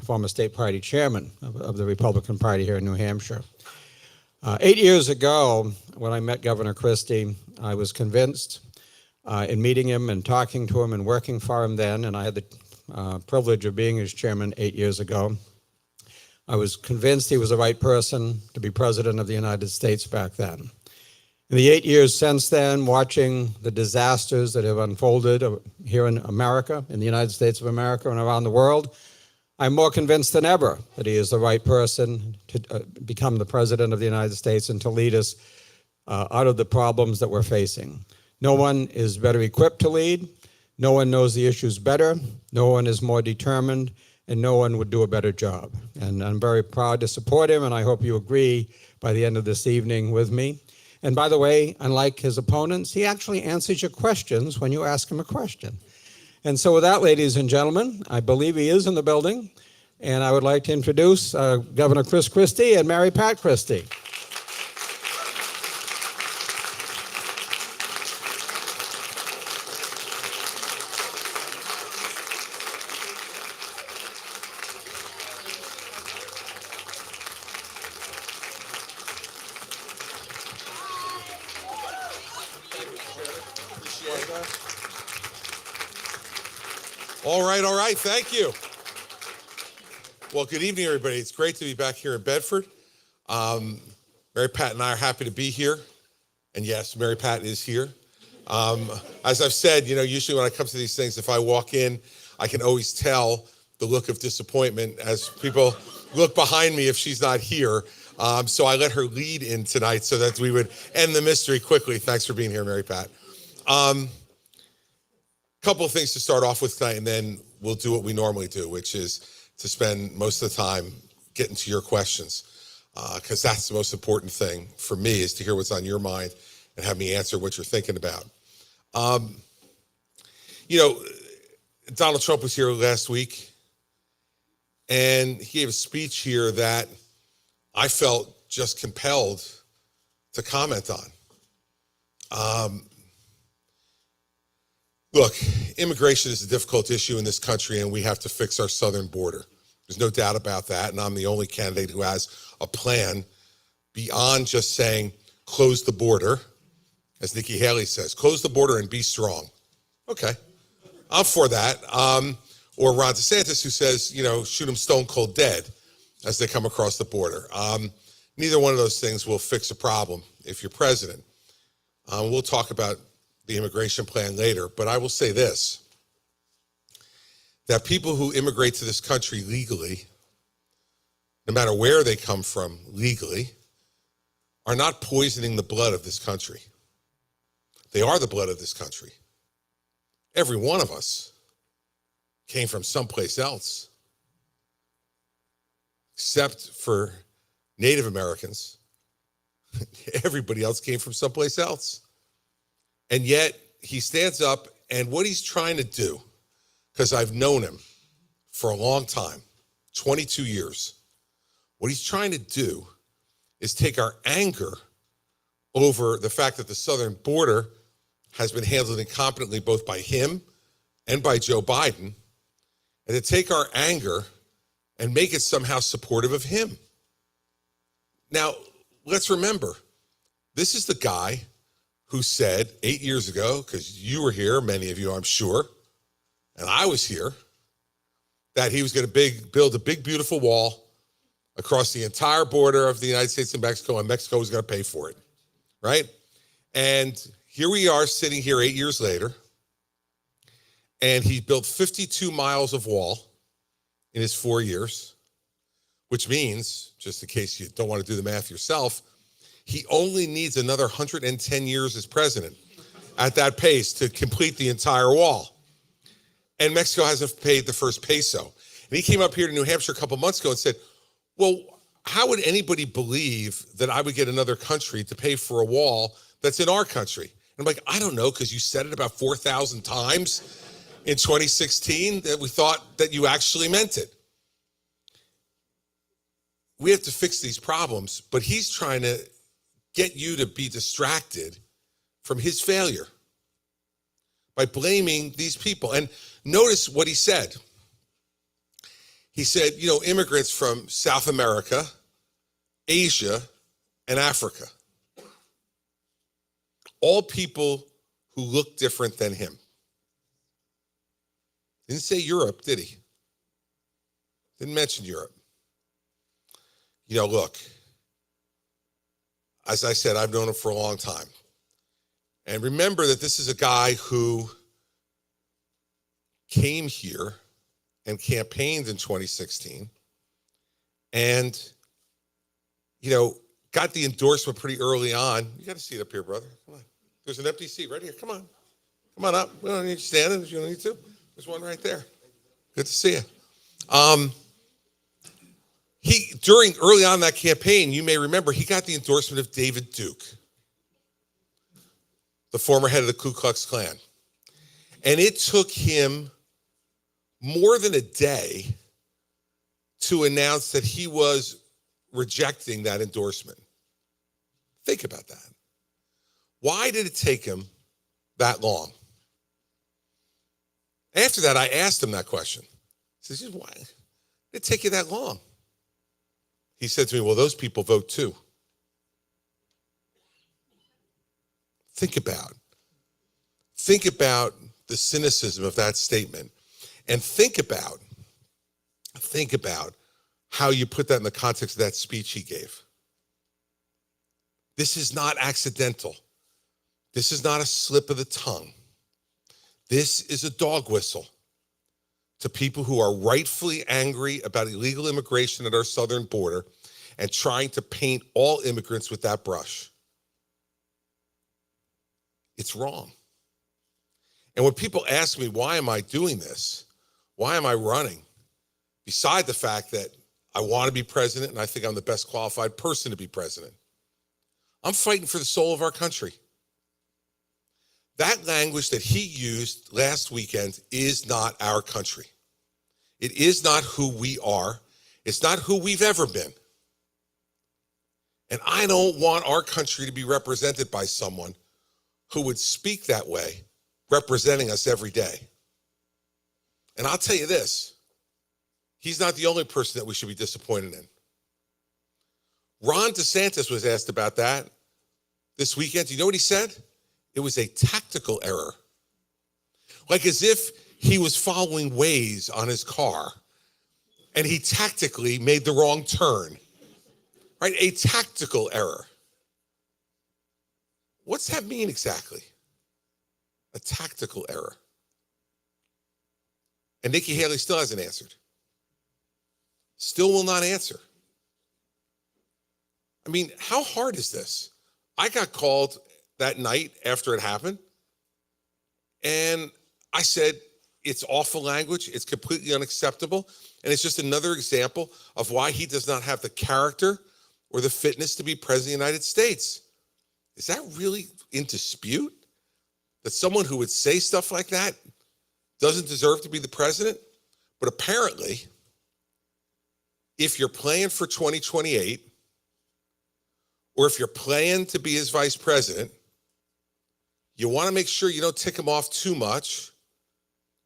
former state party chairman of the Republican Party here in New Hampshire. 8 years ago, when I met Governor Christie, I was convinced in meeting him and talking to him and working for him then, and I had the privilege of being his chairman 8 years ago. I was convinced he was the right person to be president of the United States back then. In the 8 years since then, watching the disasters that have unfolded here in America, in the United States of America and around the world, I'm more convinced than ever that he is the right person to become the president of the United States and to lead us out of the problems that we're facing. No one is better equipped to lead. No one knows the issues better. No one is more determined, and no one would do a better job. And I'm very proud to support him, and I hope you agree by the end of this evening with me. And by the way, unlike his opponents, he actually answers your questions when you ask him a question. And so with that, ladies and gentlemen, I believe he is in the building, and I would like to introduce Governor Chris Christie and Mary Pat Christie. All right, thank you. Well, good evening, everybody. It's great to be back here in Bedford. Mary Pat and I are happy to be here. And yes, Mary Pat is here. As I've said, usually when I come to these things, if I walk in, I can always tell the look of disappointment as people look behind me if she's not here. So I let her lead in tonight so that we would end the mystery quickly. Thanks for being here, Mary Pat. Couple of things to start off with tonight, and then we'll do what we normally do, which is to spend most of the time getting to your questions, because that's the most important thing for me, is to hear what's on your mind and have me answer what you're thinking about. Donald Trump was here last week, and he gave a speech here that I felt just compelled to comment on. Look, immigration is a difficult issue in this country, and we have to fix our southern border. There's no doubt about that, and I'm the only candidate who has a plan beyond just saying, close the border, as Nikki Haley says, close the border and be strong. Okay, I'm for that. Or Ron DeSantis, who says, shoot them stone cold dead as they come across the border. Neither one of those things will fix a problem if you're president. We'll talk about the immigration plan later, but I will say this, that people who immigrate to this country legally, no matter where they come from legally, are not poisoning the blood of this country. They are the blood of this country. Every one of us came from someplace else, except for Native Americans. Everybody else came from someplace else. And yet he stands up, and what he's trying to do, because I've known him for a long time, 22 years, what he's trying to do is take our anger over the fact that the southern border has been handled incompetently both by him and by Joe Biden, and to take our anger and make it somehow supportive of him. Now, let's remember, this is the guy who said 8 years ago, because you were here, many of you I'm sure, and I was here, that he was going to build a big, beautiful wall across the entire border of the United States and Mexico, and Mexico was going to pay for it, right? And here we are sitting here 8 years later, and he built 52 miles of wall in his 4 years, which means, just in case you don't want to do the math yourself, he only needs another 110 years as president at that pace to complete the entire wall. And Mexico hasn't paid the first peso. And he came up here to New Hampshire a couple months ago and said, well, how would anybody believe that I would get another country to pay for a wall that's in our country? And I'm like, I don't know, because you said it about 4,000 times in 2016 that we thought that you actually meant it. We have to fix these problems, but he's trying to get you to be distracted from his failure by blaming these people. And notice what he said. He said, immigrants from South America, Asia, and Africa, all people who look different than him. Didn't say Europe, did he? Didn't mention Europe. Look, as I said, I've known him for a long time. And remember that this is a guy who came here and campaigned in 2016 and, got the endorsement pretty early on. You got a seat up here, brother. Come on. There's an empty seat right here. Come on. Come on up. We don't need you standing if you don't need to. There's one right there. Good to see you. Early on in that campaign, you may remember, he got the endorsement of David Duke, the former head of the Ku Klux Klan. And it took him more than a day to announce that he was rejecting that endorsement. Think about that. Why did it take him that long? After that, I asked him that question. He says, why did it take you that long? He said to me, well, those people vote too. Think about the cynicism of that statement, and think about how you put that in the context of that speech he gave. This is not accidental. This is not a slip of the tongue. This is a dog whistle to people who are rightfully angry about illegal immigration at our southern border and trying to paint all immigrants with that brush. It's wrong. And when people ask me, why am I doing this? Why am I running? Beside the fact that I want to be president and I think I'm the best qualified person to be president, I'm fighting for the soul of our country. That language that he used last weekend is not our country. It is not who we are. It's not who we've ever been. And I don't want our country to be represented by someone who would speak that way, representing us every day. And I'll tell you this, he's not the only person that we should be disappointed in. Ron DeSantis was asked about that this weekend. Do you know what he said? It was a tactical error. Like as if he was following Waze on his car and he tactically made the wrong turn, right? A tactical error. What's that mean exactly? A tactical error. And Nikki Haley still hasn't answered. Still will not answer. I mean, how hard is this? I got called that night after it happened, and I said, it's awful language, it's completely unacceptable, and it's just another example of why he does not have the character or the fitness to be president of the United States. Is that really in dispute? That someone who would say stuff like that doesn't deserve to be the president? But apparently, if you're playing for 2028, or if you're playing to be his vice president, you want to make sure you don't tick him off too much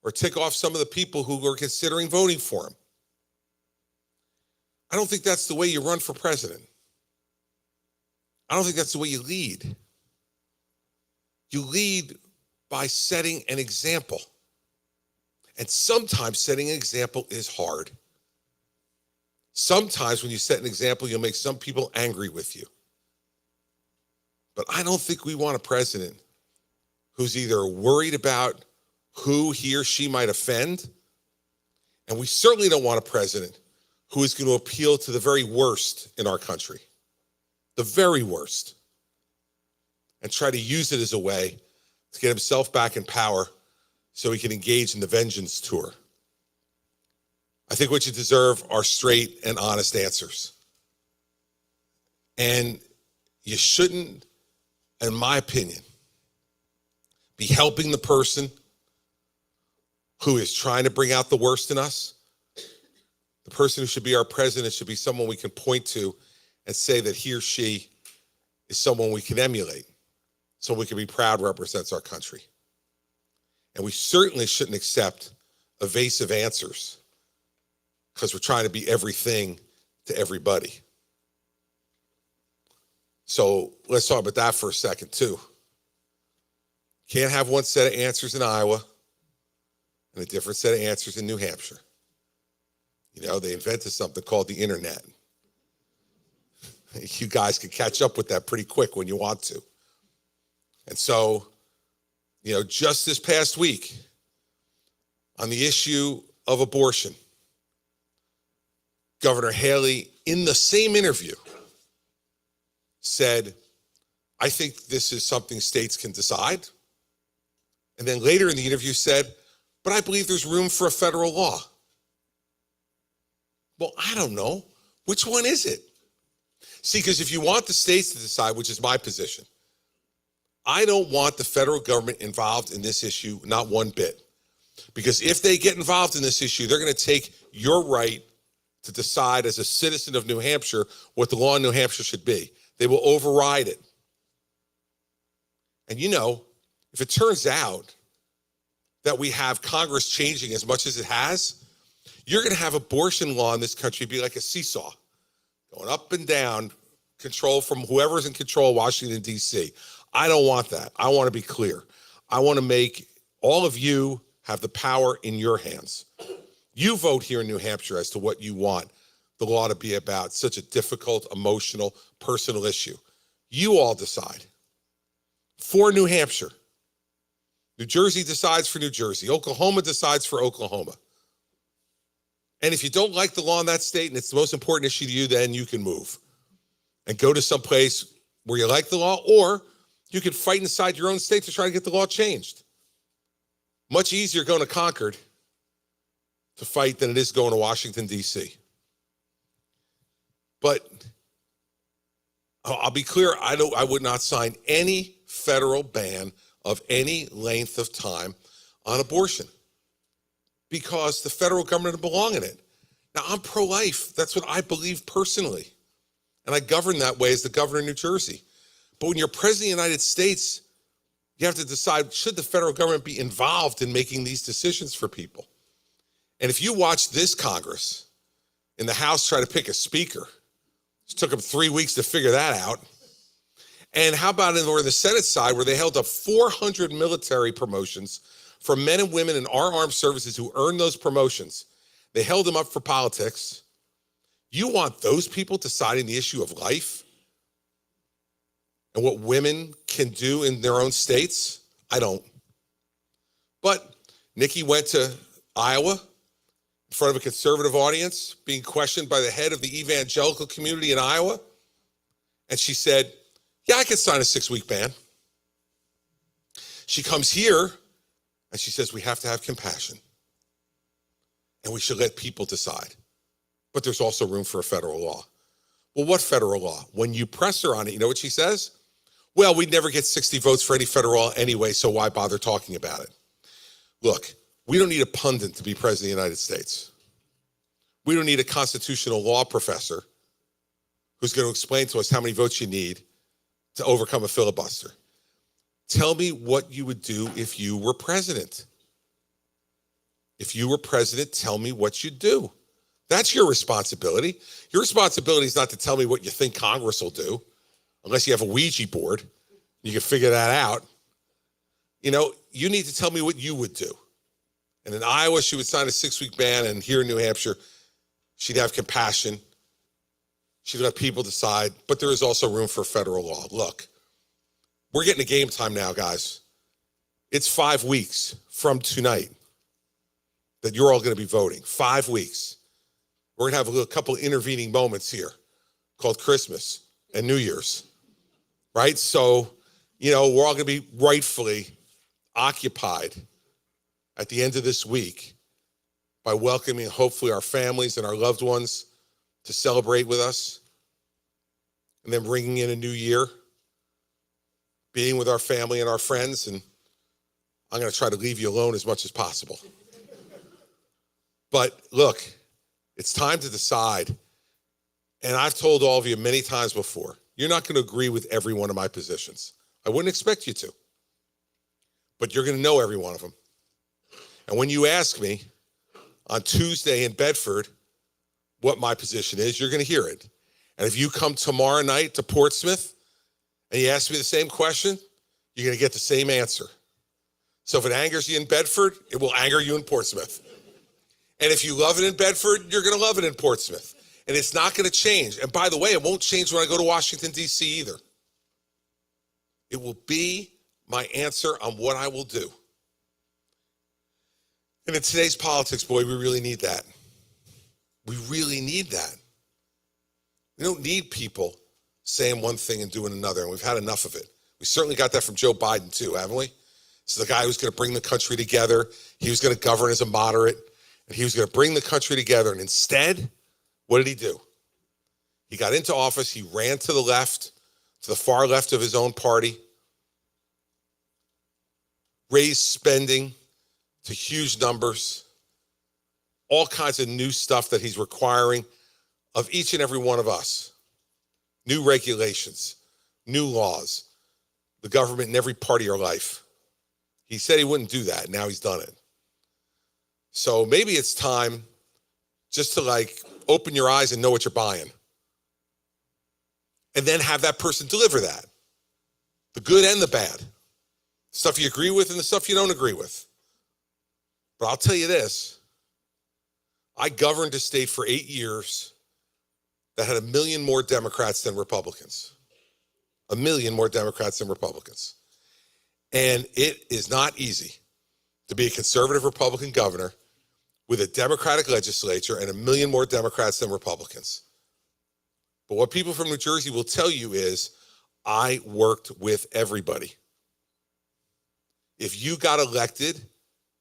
or tick off some of the people who are considering voting for him. I don't think that's the way you run for president. I don't think that's the way you lead. You lead by setting an example. And sometimes setting an example is hard. Sometimes when you set an example, you'll make some people angry with you. But I don't think we want a president who's either worried about who he or she might offend, and we certainly don't want a president who is going to appeal to the very worst in our country, the very worst, and try to use it as a way to get himself back in power so he can engage in the vengeance tour. I think what you deserve are straight and honest answers. And you shouldn't, in my opinion, be helping the person who is trying to bring out the worst in us. The person who should be our president should be someone we can point to and say that he or she is someone we can emulate, so we can be proud represents our country. And we certainly shouldn't accept evasive answers because we're trying to be everything to everybody. So let's talk about that for a second too. Can't have one set of answers in Iowa and a different set of answers in New Hampshire. You know, they invented something called the internet. You guys can catch up with that pretty quick when you want to. And so, you know, just this past week on the issue of abortion, Governor Haley, in the same interview, said, I think this is something states can decide. And then later in the interview said, but I believe there's room for a federal law. Well, I don't know. Which one is it? See, because if you want the states to decide, which is my position, I don't want the federal government involved in this issue, not one bit. Because if they get involved in this issue, they're going to take your right to decide as a citizen of New Hampshire what the law in New Hampshire should be. They will override it. And you know, if it turns out that we have Congress changing as much as it has, you're going to have abortion law in this country be like a seesaw, going up and down, control from whoever's in control of Washington, D.C. I don't want that. I want to be clear. I want to make all of you have the power in your hands. You vote here in New Hampshire as to what you want the law to be about, such a difficult, emotional, personal issue. You all decide. For New Hampshire. New Jersey decides for New Jersey. Oklahoma decides for Oklahoma. And if you don't like the law in that state and it's the most important issue to you, then you can move and go to some place where you like the law, or you can fight inside your own state to try to get the law changed. Much easier going to Concord to fight than it is going to Washington, D.C. But I'll be clear, I would not sign any federal ban of any length of time on abortion because the federal government doesn't belong in it. Now, I'm pro-life. That's what I believe personally. And I govern that way as the governor of New Jersey. But when you're president of the United States, you have to decide, should the federal government be involved in making these decisions for people? And if you watch this Congress in the House try to pick a speaker, it took them 3 weeks to figure that out. And how about in the Senate side where they held up 400 military promotions for men and women in our armed services who earned those promotions? They held them up for politics. You want those people deciding the issue of life and what women can do in their own states? I don't. But Nikki went to Iowa in front of a conservative audience, being questioned by the head of the evangelical community in Iowa. And she said, yeah, I could sign a 6-week ban. She comes here and she says, we have to have compassion and we should let people decide. But there's also room for a federal law. Well, what federal law? When you press her on it, you know what she says? Well, we'd never get 60 votes for any federal law anyway, so why bother talking about it? Look, we don't need a pundit to be president of the United States. We don't need a constitutional law professor who's going to explain to us how many votes you need to overcome a filibuster. Tell me what you would do if you were president. If you were president, tell me what you'd do. That's your responsibility. Your responsibility is not to tell me what you think Congress will do, unless you have a Ouija board. You can figure that out. You know, you need to tell me what you would do. And in Iowa, she would sign a 6-week ban, and here in New Hampshire, she'd have compassion. She'd let people decide, but there is also room for federal law. Look, we're getting to game time now, guys. It's 5 weeks from tonight that you're all going to be voting. 5 weeks. We're going to have a couple intervening moments here called Christmas and New Year's, right? So, you know, we're all going to be rightfully occupied at the end of this week by welcoming, hopefully, our families and our loved ones to celebrate with us, and then bringing in a new year, being with our family and our friends, and I'm going to try to leave you alone as much as possible. But look, it's time to decide, and I've told all of you many times before, you're not going to agree with every one of my positions. I wouldn't expect you to, but you're going to know every one of them. And when you ask me on Tuesday in Bedford, what my position is, you're going to hear it. And if you come tomorrow night to Portsmouth and you ask me the same question, you're going to get the same answer. So if it angers you in Bedford, it will anger you in Portsmouth. And if you love it in Bedford, you're going to love it in Portsmouth. And it's not going to change. And by the way, it won't change when I go to Washington, D.C. either. It will be my answer on what I will do. And in today's politics, boy, we really need that. We really need that. We don't need people saying one thing and doing another, and we've had enough of it. We certainly got that from Joe Biden too, haven't we? So the guy who's going to bring the country together, he was going to govern as a moderate, and he was going to bring the country together. And instead, what did he do? He got into office, he ran to the left, to the far left of his own party, raised spending to huge numbers, all kinds of new stuff that he's requiring of each and every one of us. New regulations, new laws, the government in every part of your life. He said he wouldn't do that. Now he's done it. So maybe it's time just to open your eyes and know what you're buying. And then have that person deliver that. The good and the bad. Stuff you agree with and the stuff you don't agree with. But I'll tell you this. I governed a state for 8 years that had 1 million more Democrats than Republicans. 1 million more Democrats than Republicans. And it is not easy to be a conservative Republican governor with a Democratic legislature and 1 million more Democrats than Republicans. But what people from New Jersey will tell you is, I worked with everybody. If you got elected,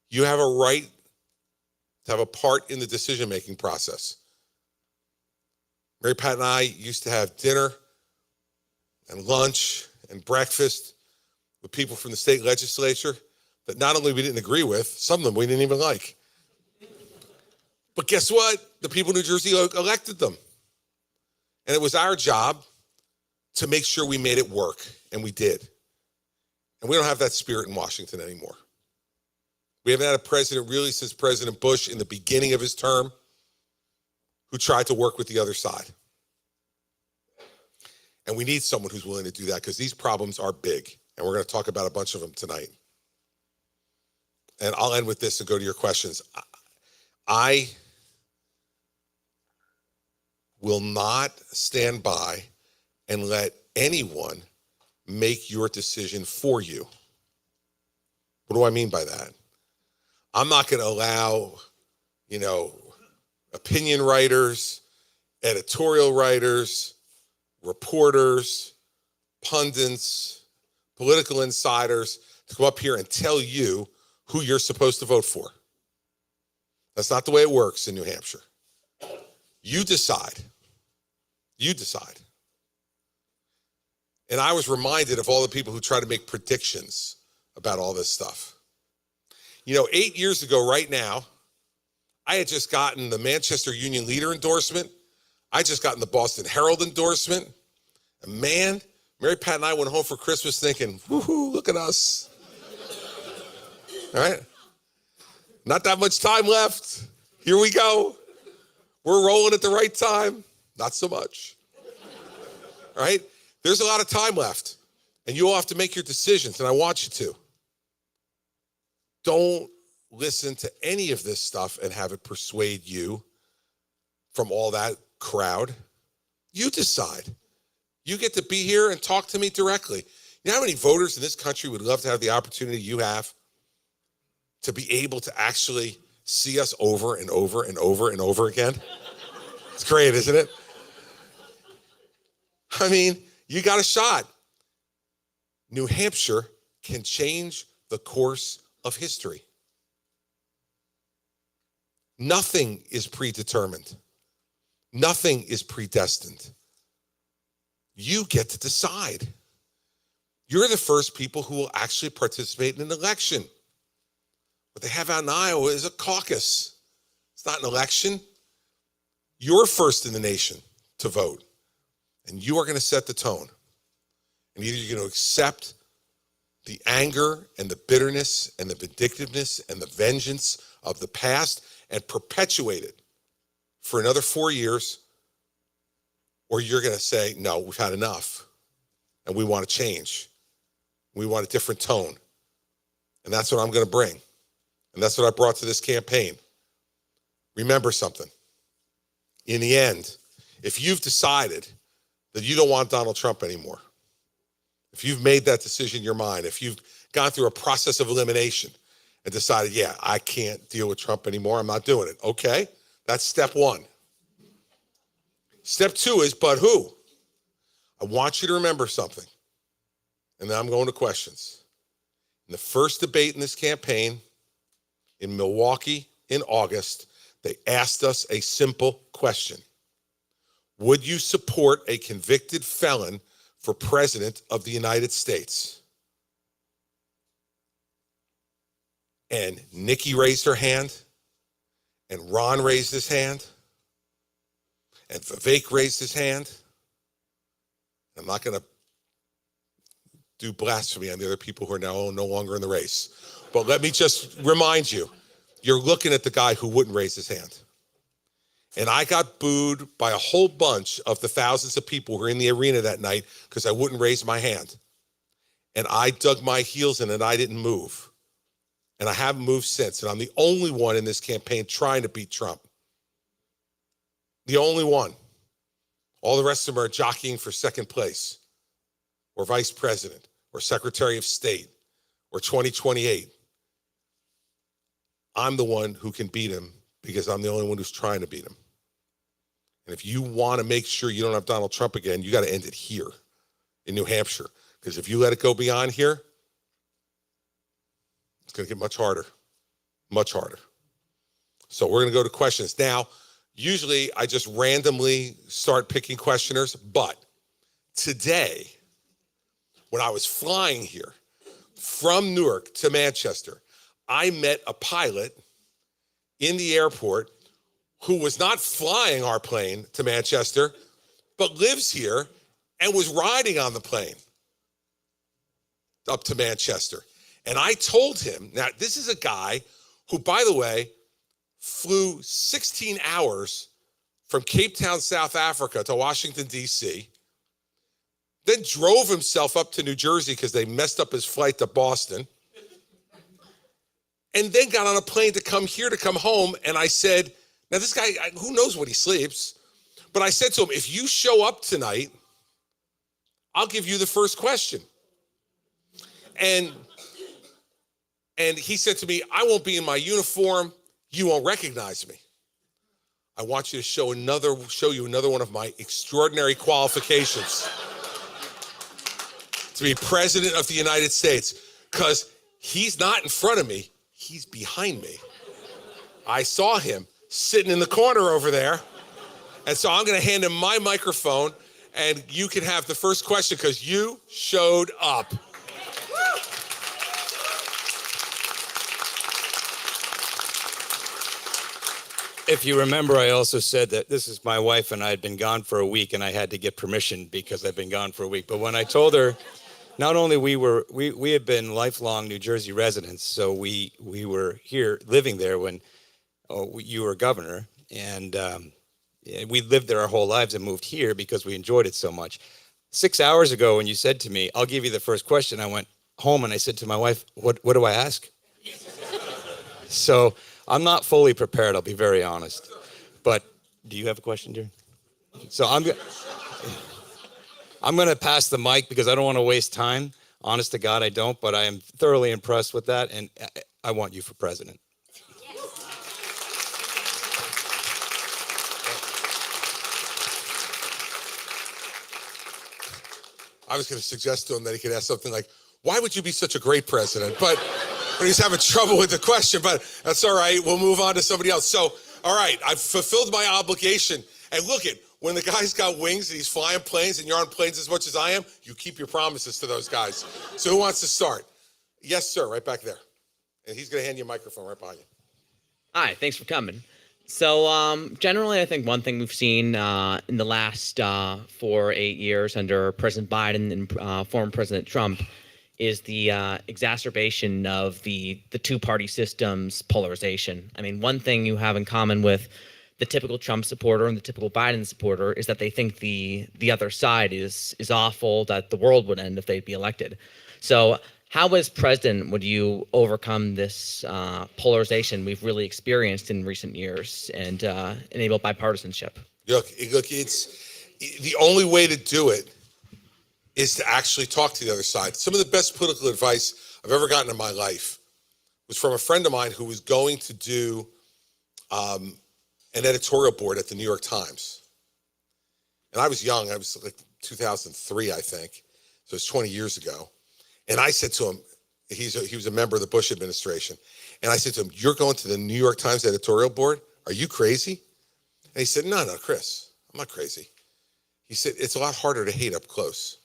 you have a right to have a part in the decision-making process. Mary Pat and I used to have dinner and lunch and breakfast with people from the state legislature that not only we didn't agree with, some of them we didn't even like. But guess what? The people of New Jersey elected them. And it was our job to make sure we made it work, and we did. And we don't have that spirit in Washington anymore. We haven't had a president really since President Bush in the beginning of his term who tried to work with the other side. And we need someone who's willing to do that because these problems are big. And we're going to talk about a bunch of them tonight. And I'll end with this and go to your questions. I will not stand by and let anyone make your decision for you. What do I mean by that? I'm not going to allow, opinion writers, editorial writers, reporters, pundits, political insiders to come up here and tell you who you're supposed to vote for. That's not the way it works in New Hampshire. You decide. You decide. And I was reminded of all the people who try to make predictions about all this stuff. 8 years ago right now, I had just gotten the Manchester Union Leader endorsement. I just gotten the Boston Herald endorsement. And man, Mary Pat and I went home for Christmas thinking, woohoo, look at us. All right? Not that much time left. Here we go. We're rolling at the right time. Not so much. All right? There's a lot of time left. And you all have to make your decisions, and I want you to. Don't listen to any of this stuff and have it persuade you from all that crowd. You decide. You get to be here and talk to me directly. You know how many voters in this country would love to have the opportunity you have to be able to actually see us over and over and over and over again? It's great, isn't it? I mean, you got a shot. New Hampshire can change the course of history. Nothing is predetermined. Nothing is predestined. You get to decide. You're the first people who will actually participate in an election. What they have out in Iowa is a caucus. It's not an election. You're first in the nation to vote. And you are going to set the tone. And either you're going to accept the anger and the bitterness and the vindictiveness and the vengeance of the past and perpetuate it for another 4 years, or you're going to say, no, we've had enough, and we want to change. We want a different tone. And that's what I'm going to bring. And that's what I brought to this campaign. Remember something. In the end, if you've decided that you don't want Donald Trump anymore, if you've made that decision in your mind, if you've gone through a process of elimination and decided, yeah, I can't deal with Trump anymore, I'm not doing it. Okay, that's step one. Step two is, but who? I want you to remember something. And then I'm going to questions. In the first debate in this campaign in Milwaukee in August, they asked us a simple question. Would you support a convicted felon for president of the United States? And Nikki raised her hand, and Ron raised his hand, and Vivek raised his hand. I'm not going to do blasphemy on the other people who are now no longer in the race. But let me just remind you, you're looking at the guy who wouldn't raise his hand. And I got booed by a whole bunch of the thousands of people who were in the arena that night because I wouldn't raise my hand. And I dug my heels in and I didn't move. And I haven't moved since. And I'm the only one in this campaign trying to beat Trump. The only one. All the rest of them are jockeying for second place, or vice president, or secretary of state, or 2028. I'm the one who can beat him because I'm the only one who's trying to beat him. And if you want to make sure you don't have Donald Trump again, you got to end it here in New Hampshire. Because if you let it go beyond here, it's going to get much harder, much harder. So we're going to go to questions. Now, usually I just randomly start picking questioners, but today, when I was flying here from Newark to Manchester, I met a pilot in the airport who was not flying our plane to Manchester, but lives here and was riding on the plane up to Manchester. And I told him, now this is a guy who, by the way, flew 16 hours from Cape Town, South Africa to Washington, D.C., then drove himself up to New Jersey because they messed up his flight to Boston, and then got on a plane to come here to come home. And I said, now this guy, who knows what he sleeps? But I said to him, if you show up tonight, I'll give you the first question. And he said to me, I won't be in my uniform. You won't recognize me. I want you to show you another one of my extraordinary qualifications to be president of the United States, because he's not in front of me, he's behind me. I saw him sitting in the corner over there, and so I'm going to hand him my microphone, and you can have the first question because you showed up. If you remember, I also said that this is my wife and I had been gone for a week and I had to get permission because I've been gone for a week. But when I told her, not only we had been lifelong New Jersey residents, so we were here living there when you were governor, and we lived there our whole lives and moved here because we enjoyed it so much. 6 hours ago when you said to me, I'll give you the first question, I went home and I said to my wife, what do I ask? So I'm not fully prepared, I'll be very honest. But do you have a question, dear? So I'm going to pass the mic because I don't want to waste time. Honest to God, I don't, but I am thoroughly impressed with that, and I want you for president. I was going to suggest to him that he could ask something like, why would you be such a great president? But he's having trouble with the question, but that's all right. We'll move on to somebody else. So, all right, I've fulfilled my obligation. And look it, when the guy's got wings and he's flying planes and you're on planes as much as I am, you keep your promises to those guys. So who wants to start? Yes, sir, right back there. And he's going to hand you a microphone right behind you. Hi, thanks for coming. So generally, I think one thing we've seen in the last 4 or 8 years under President Biden and former President Trump is the exacerbation of the two-party system's polarization. I mean, one thing you have in common with the typical Trump supporter and the typical Biden supporter is that they think the other side is awful, that the world would end if they'd be elected. So how as president would you overcome this polarization we've really experienced in recent years and enable bipartisanship? Look, it's the only way to do it is to actually talk to the other side. Some of the best political advice I've ever gotten in my life was from a friend of mine who was going to do an editorial board at the New York Times. And I was young. I was like 2003, I think. So it's 20 years ago. And I said to him, he was a member of the Bush administration. And I said to him, "You're going to the New York Times editorial board? Are you crazy?" And he said, No, Chris, I'm not crazy. He said, "It's a lot harder to hate up close."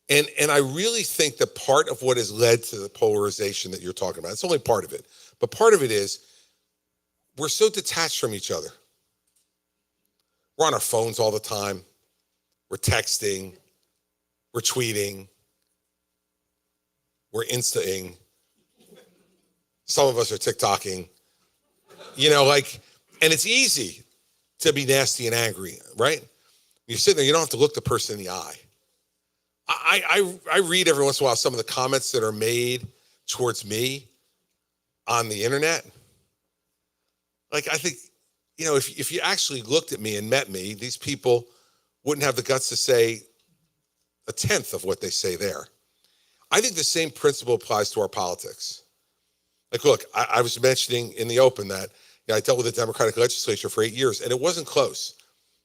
And I really think that part of what has led to the polarization that you're talking about, it's only part of it, but part of it is we're so detached from each other. We're on our phones all the time. We're texting. We're tweeting. We're Instaing. Some of us are TikToking. And it's easy to be nasty and angry, right? You sit there, you don't have to look the person in the eye. I read every once in a while some of the comments that are made towards me on the internet. Like, I think, if you actually looked at me and met me, these people wouldn't have the guts to say a tenth of what they say there. I think the same principle applies to our politics. Like, look, I was mentioning in the open that I dealt with the Democratic legislature for 8 years, and it wasn't close.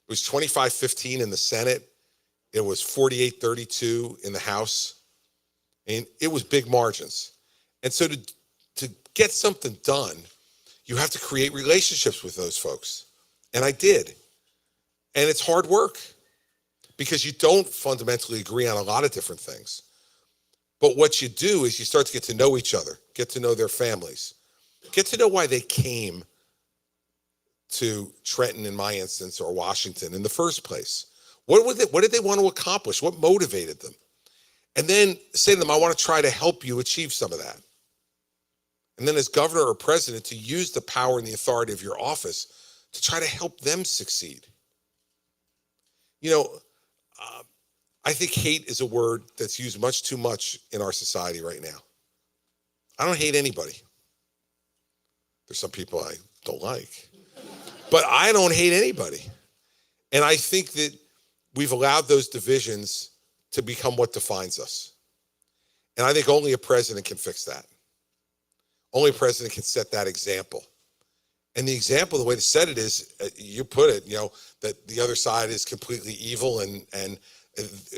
It was 25-15 in the Senate. It was 48-32 in the House. And it was big margins. And so to get something done, you have to create relationships with those folks. And I did. And it's hard work because you don't fundamentally agree on a lot of different things. But what you do is you start to get to know each other, get to know their families, get to know why they came to Trenton, in my instance, or Washington in the first place. What did they want to accomplish? What motivated them? And then say to them, I want to try to help you achieve some of that. And then as governor or president, to use the power and the authority of your office to try to help them succeed. I think hate is a word that's used much too much in our society right now. I don't hate anybody. There's some people I don't like. But I don't hate anybody. And I think that we've allowed those divisions to become what defines us. And I think only a president can fix that. Only a president can set that example. And the example, the way to set it is, you put it, that the other side is completely evil and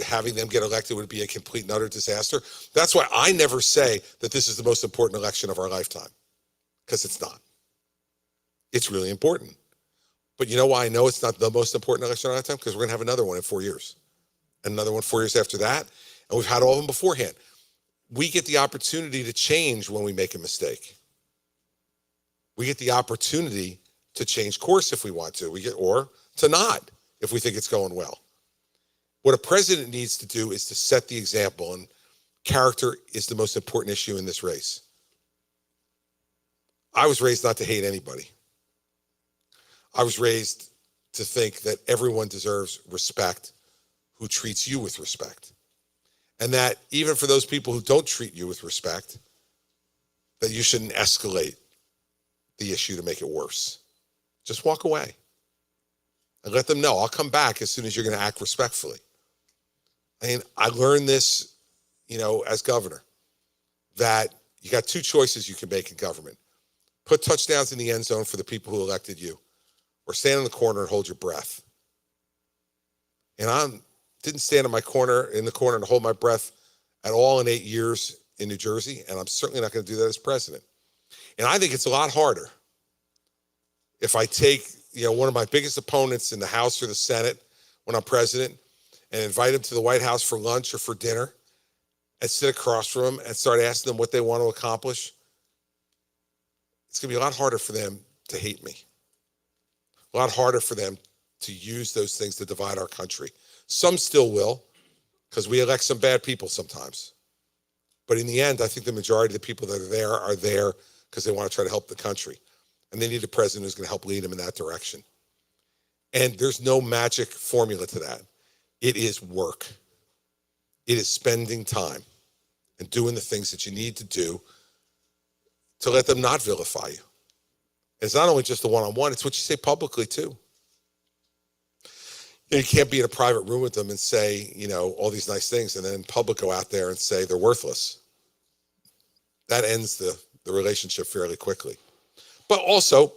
having them get elected would be a complete and utter disaster. That's why I never say that this is the most important election of our lifetime, because it's not. It's really important. But you know why I know it's not the most important election of our lifetime? Because we're going to have another one in 4 years. And another one 4 years after that. And we've had all of them beforehand. We get the opportunity to change when we make a mistake. We get the opportunity to change course if we want to, or to not if we think it's going well. What a president needs to do is to set the example, and character is the most important issue in this race. I was raised not to hate anybody. I was raised to think that everyone deserves respect who treats you with respect. And that even for those people who don't treat you with respect, that you shouldn't escalate the issue to make it worse. Just walk away and let them know, I'll come back as soon as you're going to act respectfully. I learned this, as governor, that you got two choices you can make in government. Put touchdowns in the end zone for the people who elected you, or stand in the corner and hold your breath. And I didn't stand in the corner and hold my breath at all in 8 years in New Jersey, and I'm certainly not going to do that as president. And I think it's a lot harder if I take, one of my biggest opponents in the House or the Senate when I'm president and invite him to the White House for lunch or for dinner and sit across from them and start asking them what they want to accomplish. It's going to be a lot harder for them to hate me. A lot harder for them to use those things to divide our country. Some still will, because we elect some bad people sometimes. But in the end, I think the majority of the people that are there because they want to try to help the country. And they need a president who's going to help lead them in that direction. And there's no magic formula to that. It is work. It is spending time and doing the things that you need to do to let them not vilify you. It's not only just the one-on-one, it's what you say publicly too. You can't be in a private room with them and say, all these nice things, and then in public go out there and say they're worthless. That ends the relationship fairly quickly. But also,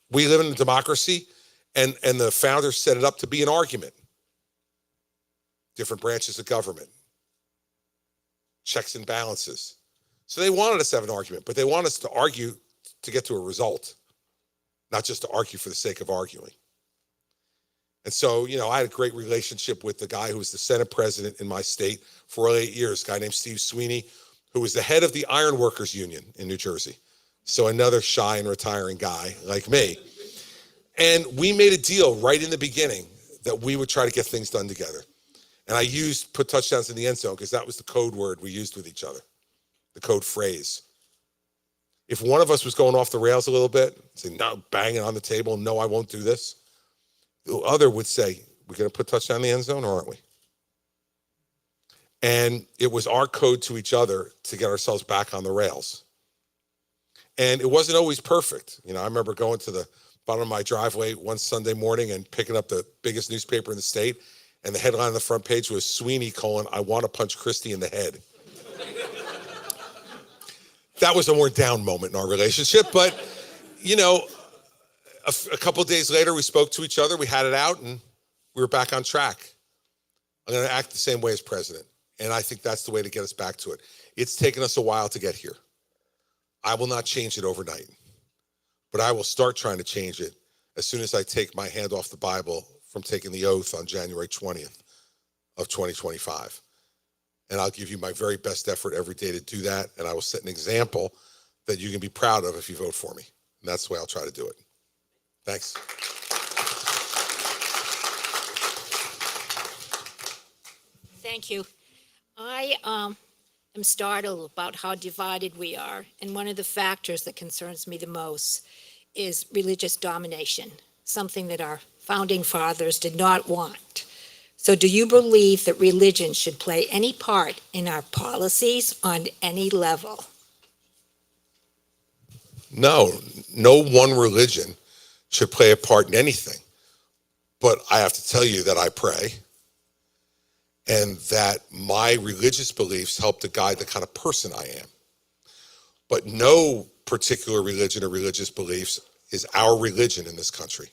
we live in a democracy, and the founders set it up to be an argument. Different branches of government, checks and balances. So they wanted us to have an argument, but they want us to argue to get to a result, not just to argue for the sake of arguing. And so, I had a great relationship with the guy who was the Senate president in my state for 8 years, a guy named Steve Sweeney, who was the head of the Iron Workers Union in New Jersey. So another shy and retiring guy like me. And we made a deal right in the beginning that we would try to get things done together. And I put touchdowns in the end zone because that was the code word we used with each other, the code phrase. If one of us was going off the rails a little bit, saying, no, banging on the table, no, I won't do this, the other would say, we're going to put touchdown in the end zone, or aren't we? And it was our code to each other to get ourselves back on the rails. And it wasn't always perfect. I remember going to the bottom of my driveway one Sunday morning and picking up the biggest newspaper in the state, and the headline on the front page was Sweeney: I want to punch Christie in the head. That was a more down moment in our relationship, but a couple of days later, we spoke to each other, we had it out, and we were back on track. I'm going to act the same way as president, and I think that's the way to get us back to it. It's taken us a while to get here. I will not change it overnight, but I will start trying to change it as soon as I take my hand off the Bible from taking the oath on January 20th of 2025. And I'll give you my very best effort every day to do that, and I will set an example that you can be proud of if you vote for me. And that's the way I'll try to do it. Thanks. Thank you. I am startled about how divided we are, and one of the factors that concerns me the most is religious domination, something that our founding fathers did not want. So do you believe that religion should play any part in our policies on any level? No one religion should play a part in anything. But I have to tell you that I pray, and that my religious beliefs help to guide the kind of person I am. But no particular religion or religious beliefs is our religion in this country.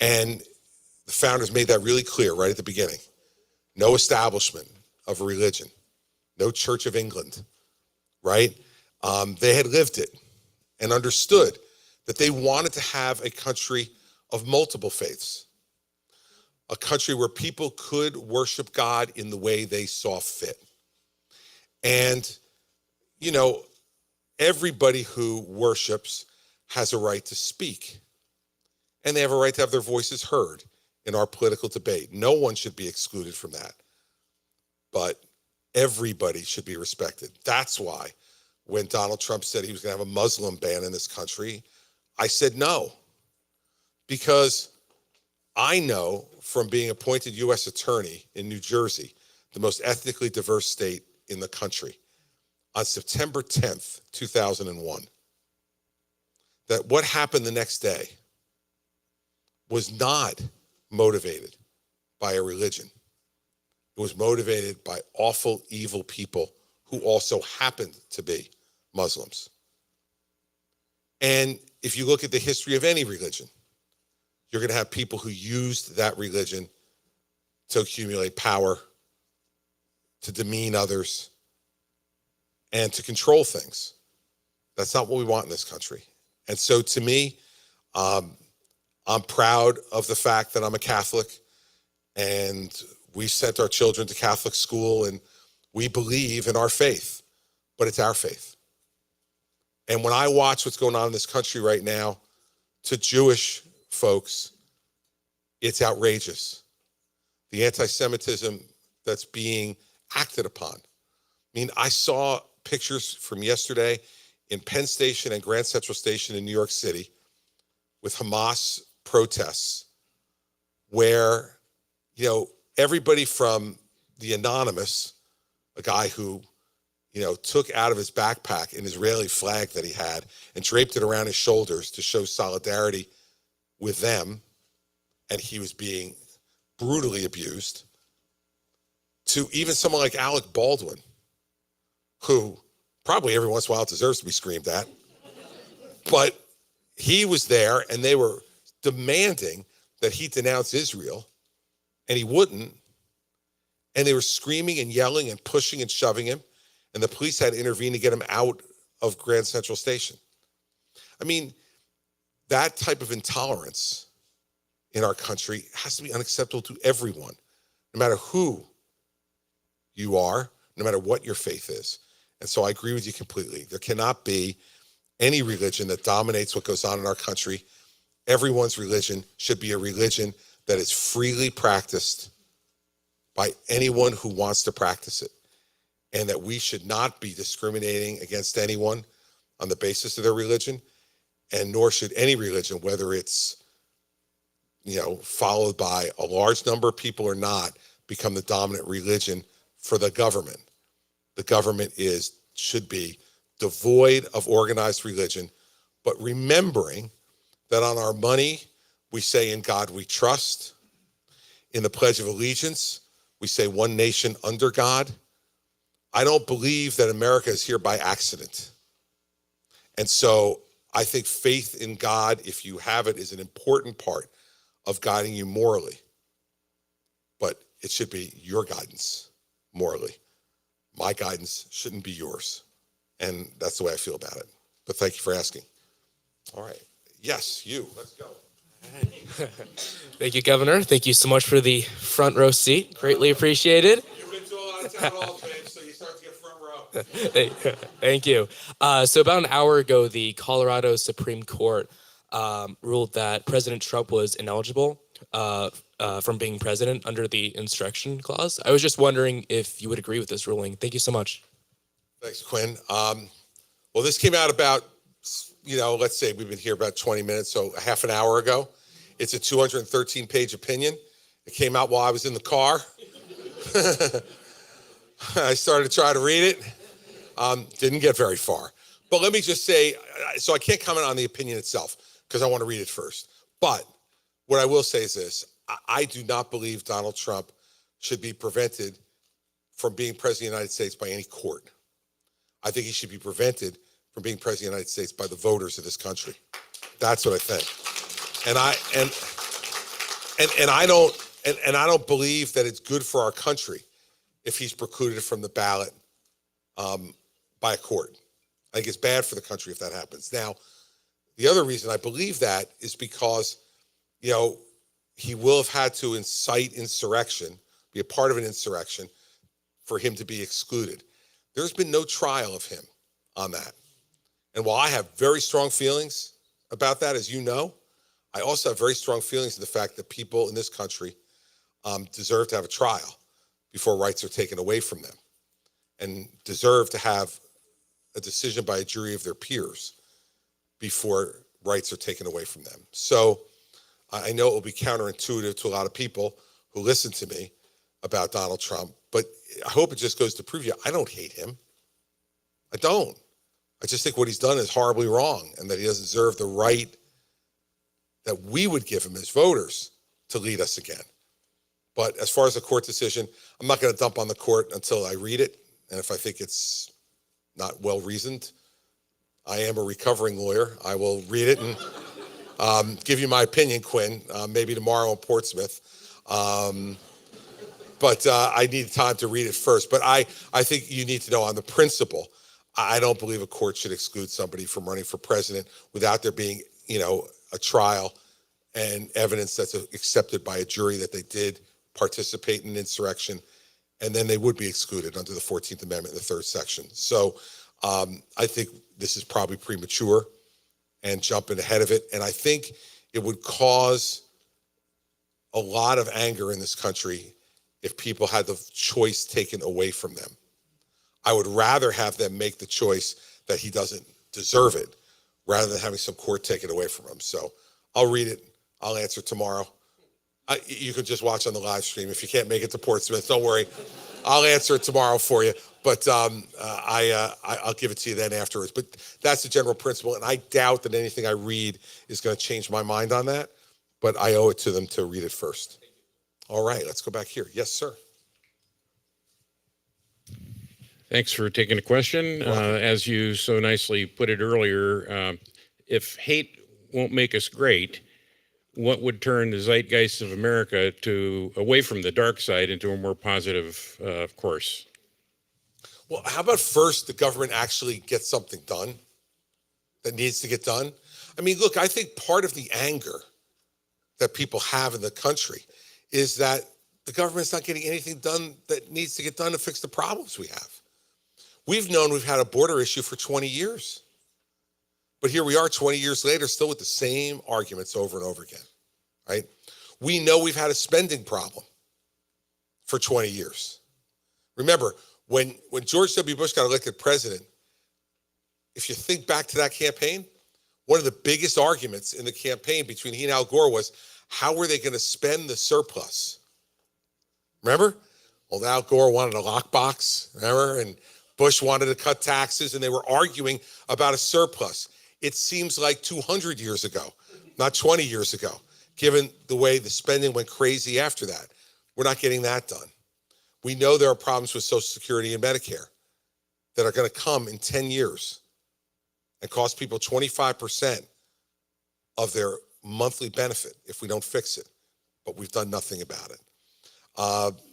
And the founders made that really clear right at the beginning. No establishment of a religion, no Church of England, right? They had lived it and understood that they wanted to have a country of multiple faiths, a country where people could worship God in the way they saw fit. And, everybody who worships has a right to speak, and they have a right to have their voices heard in our political debate. No one should be excluded from that, but everybody should be respected. That's why when Donald Trump said he was going to have a Muslim ban in this country, I said no, because I know from being appointed U.S. attorney in New Jersey, the most ethnically diverse state in the country, on September 10th, 2001, that what happened the next day was not motivated by a religion. It was motivated by awful, evil people who also happened to be Muslims. And if you look at the history of any religion, you're going to have people who used that religion to accumulate power, to demean others, and to control things. That's not what we want in this country. And so to me, I'm proud of the fact that I'm a Catholic, and we sent our children to Catholic school, and we believe in our faith, but it's our faith. And when I watch what's going on in this country right now, to Jewish folks, it's outrageous. The anti-Semitism that's being acted upon. I mean, I saw pictures from yesterday in Penn Station and Grand Central Station in New York City with Hamas protests where, everybody from the anonymous, a guy who, took out of his backpack an Israeli flag that he had and draped it around his shoulders to show solidarity with them, and he was being brutally abused, to even someone like Alec Baldwin, who probably every once in a while deserves to be screamed at. But he was there, and they were demanding that he denounce Israel, and he wouldn't. And they were screaming and yelling and pushing and shoving him, and the police had to intervene to get him out of Grand Central Station. I mean, that type of intolerance in our country has to be unacceptable to everyone, no matter who you are, no matter what your faith is. And so I agree with you completely. There cannot be any religion that dominates what goes on in our country. Everyone's religion should be a religion that is freely practiced by anyone who wants to practice it, and that we should not be discriminating against anyone on the basis of their religion, and nor should any religion, whether it's followed by a large number of people or not, become the dominant religion for the government. The government should be devoid of organized religion, but remembering that on our money, we say, "In God we trust." In the Pledge of Allegiance, we say, "One nation under God." I don't believe that America is here by accident. And so I think faith in God, if you have it, is an important part of guiding you morally. But it should be your guidance morally. My guidance shouldn't be yours. And that's the way I feel about it. But thank you for asking. All right. Yes, you. Let's go. Thank you, Governor. Thank you so much for the front row seat. Greatly appreciated. You've been to a lot of town halls, James, so you start to get front row. Thank you. So about an hour ago, the Colorado Supreme Court ruled that President Trump was ineligible from being president under the insurrection clause. I was just wondering if you would agree with this ruling. Thank you so much. Thanks, Quinn. Well, this came out about, let's say we've been here about 20 minutes, so a half an hour ago. It's a 213-page opinion. It came out while I was in the car. I started to try to read it. Didn't get very far. But let me just say, so I can't comment on the opinion itself because I want to read it first. But what I will say is this. I do not believe Donald Trump should be prevented from being president of the United States by any court. I think he should be prevented from being president of the United States by the voters of this country. That's what I think. And I don't believe that it's good for our country if he's precluded from the ballot by a court. I think it's bad for the country if that happens. Now, the other reason I believe that is because, he will have had to incite insurrection, be a part of an insurrection for him to be excluded. There's been no trial of him on that. And while I have very strong feelings about that, as you know, I also have very strong feelings of the fact that people in this country deserve to have a trial before rights are taken away from them, and deserve to have a decision by a jury of their peers before rights are taken away from them. So I know it will be counterintuitive to a lot of people who listen to me about Donald Trump, but I hope it just goes to prove you, I don't hate him. I don't. I just think what he's done is horribly wrong, and that he doesn't deserve the right that we would give him as voters to lead us again. But as far as the court decision, I'm not going to dump on the court until I read it. And if I think it's not well reasoned, I am a recovering lawyer. I will read it and give you my opinion, Quinn, maybe tomorrow in Portsmouth. But I need time to read it first. But I think you need to know on the principle, I don't believe a court should exclude somebody from running for president without there being, a trial and evidence that's accepted by a jury that they did participate in an insurrection, and then they would be excluded under the 14th Amendment in the third section. So I think this is probably premature and jumping ahead of it. And I think it would cause a lot of anger in this country if people had the choice taken away from them. I would rather have them make the choice that he doesn't deserve it rather than having some court take it away from them. So I'll read it. I'll answer tomorrow. You can just watch on the live stream. If you can't make it to Portsmouth, don't worry. I'll answer it tomorrow for you. But I'll give it to you then afterwards. But that's the general principle. And I doubt that anything I read is going to change my mind on that. But I owe it to them to read it first. All right, let's go back here. Yes, sir. Thanks for taking the question. As you so nicely put it earlier, if hate won't make us great, what would turn the zeitgeist of America away from the dark side into a more positive course? Well, how about first the government actually gets something done that needs to get done? I mean, look, I think part of the anger that people have in the country is that the government's not getting anything done that needs to get done to fix the problems we have. We've known we've had a border issue for 20 years. But here we are 20 years later, still with the same arguments over and over again, right? We know we've had a spending problem for 20 years. Remember, when George W. Bush got elected president, if you think back to that campaign, one of the biggest arguments in the campaign between he and Al Gore was, how were they going to spend the surplus? Remember? Well, Al Gore wanted a lockbox, remember? And Bush wanted to cut taxes, and they were arguing about a surplus. It seems like 200 years ago, not 20 years ago, given the way the spending went crazy after that. We're not getting that done. We know there are problems with Social Security and Medicare that are going to come in 10 years and cost people 25% of their monthly benefit if we don't fix it. But we've done nothing about it.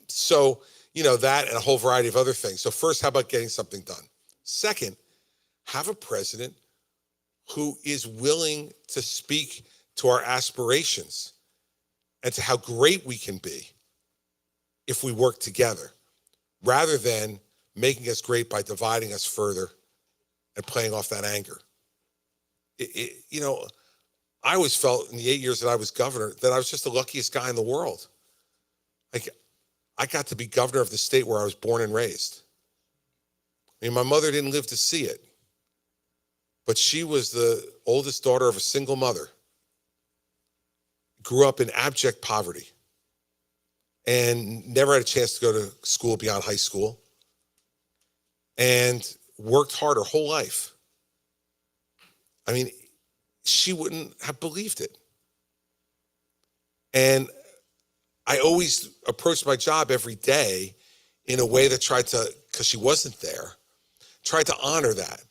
So, that and a whole variety of other things. So first, how about getting something done? Second, have a president who is willing to speak to our aspirations and to how great we can be if we work together, rather than making us great by dividing us further and playing off that anger. I always felt in the 8 years that I was governor that I was just the luckiest guy in the world. Like, I got to be governor of the state where I was born and raised. I mean, my mother didn't live to see it, but she was the oldest daughter of a single mother, grew up in abject poverty, and never had a chance to go to school beyond high school, and worked hard her whole life. I mean, she wouldn't have believed it. And I always approached my job every day in a way that tried to, because she wasn't there, tried to honor that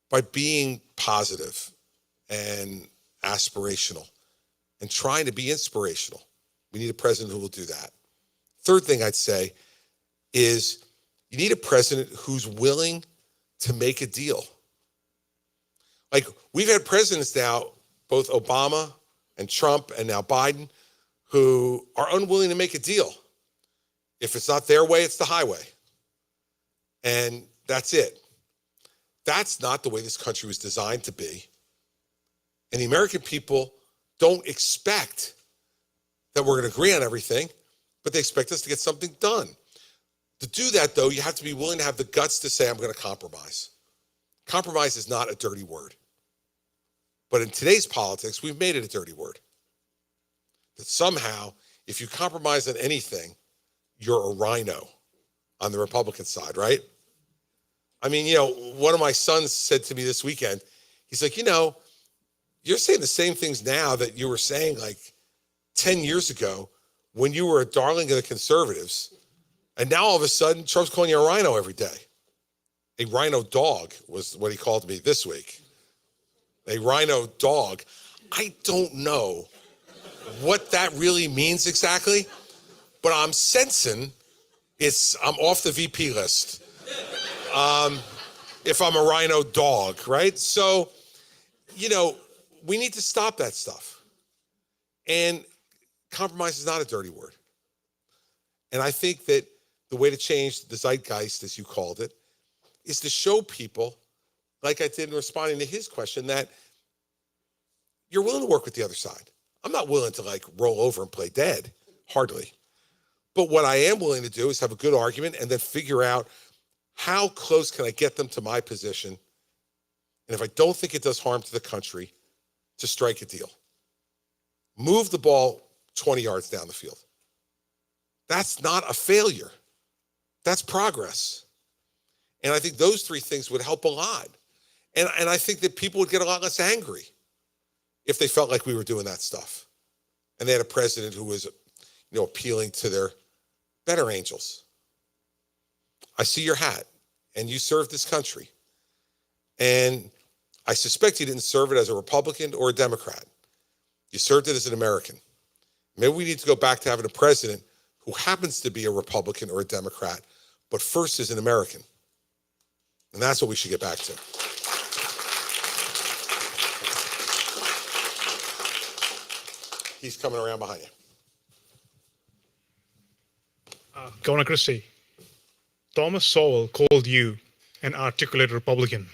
by being positive and aspirational and trying to be inspirational. We need a president who will do that. Third thing I'd say is you need a president who's willing to make a deal. Like, we've had presidents now, both Obama and Trump and now Biden, who are unwilling to make a deal. If it's not their way, it's the highway. And that's it. That's not the way this country was designed to be. And the American people don't expect that we're going to agree on everything, but they expect us to get something done. To do that, though, you have to be willing to have the guts to say, I'm going to compromise. Compromise is not a dirty word. But in today's politics, we've made it a dirty word. That somehow, if you compromise on anything, you're a rhino on the Republican side, right? I mean, one of my sons said to me this weekend, he's like, you're saying the same things now that you were saying like 10 years ago when you were a darling of the conservatives. And now all of a sudden, Trump's calling you a rhino every day. A rhino dog was what he called me this week. A rhino dog. I don't know what that really means exactly, but I'm sensing I'm off the VP list. If I'm a rhino dog, right? So, we need to stop that stuff. And compromise is not a dirty word. And I think that the way to change the zeitgeist, as you called it, is to show people, like I did in responding to his question, that you're willing to work with the other side. I'm not willing to roll over and play dead, hardly. But what I am willing to do is have a good argument and then figure out how close can I get them to my position and if I don't think it does harm to the country, to strike a deal. Move the ball 20 yards down the field. That's not a failure. That's progress. And I think those three things would help a lot. And I think that people would get a lot less angry if they felt like we were doing that stuff. And they had a president who was, appealing to their better angels. I see your hat, and you served this country. And I suspect you didn't serve it as a Republican or a Democrat. You served it as an American. Maybe we need to go back to having a president who happens to be a Republican or a Democrat, but first is an American. And that's what we should get back to. He's coming around behind you. Governor Christie, Thomas Sowell called you an articulate Republican.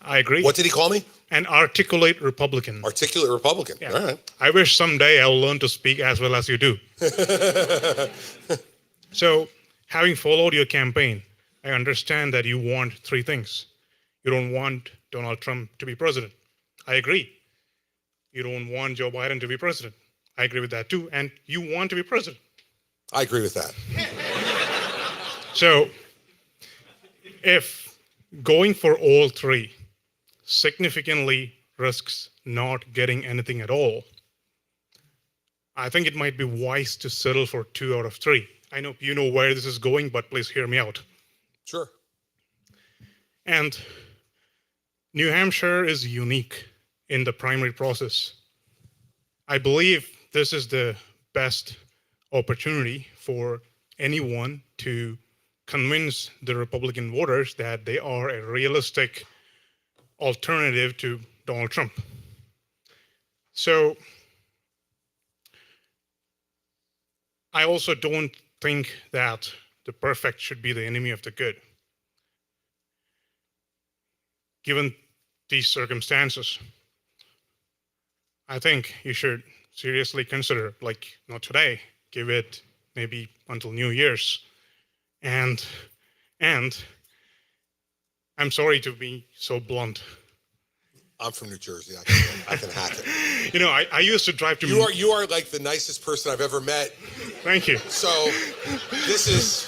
I agree. What did he call me? An articulate Republican. Articulate Republican. Yeah. All right. I wish someday I'll learn to speak as well as you do. So, having followed your campaign, I understand that you want three things. You don't want Donald Trump to be president. I agree. You don't want Joe Biden to be president. I agree with that too. And you want to be president. I agree with that. So, if going for all three significantly risks not getting anything at all, I think it might be wise to settle for 2 out of 3. I know you know where this is going, but please hear me out. Sure. And New Hampshire is unique in the primary process. I believe this is the best opportunity for anyone to convince the Republican voters that they are a realistic alternative to Donald Trump. So I also don't think that the perfect should be the enemy of the good. Given these circumstances, I think you should seriously consider, like not today, give it maybe until New Year's. And I'm sorry to be so blunt. I'm from New Jersey. I can hack it. You know, I used to drive to... You are like the nicest person I've ever met. Thank you. So this is...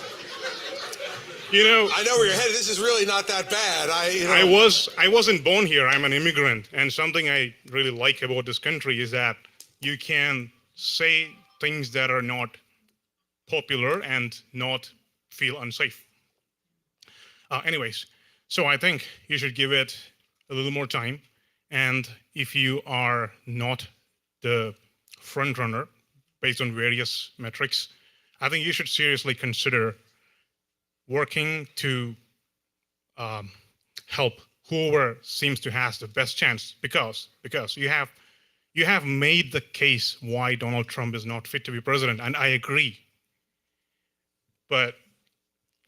You know... I know where you're headed. This is really not that bad. I wasn't born here. I'm an immigrant. And something I really like about this country is that you can say things that are not popular and not feel unsafe. Anyways, so I think you should give it a little more time. And if you are not the front runner based on various metrics, I think you should seriously consider working to help whoever seems to has the best chance, because you have made the case why Donald Trump is not fit to be president, and I agree. But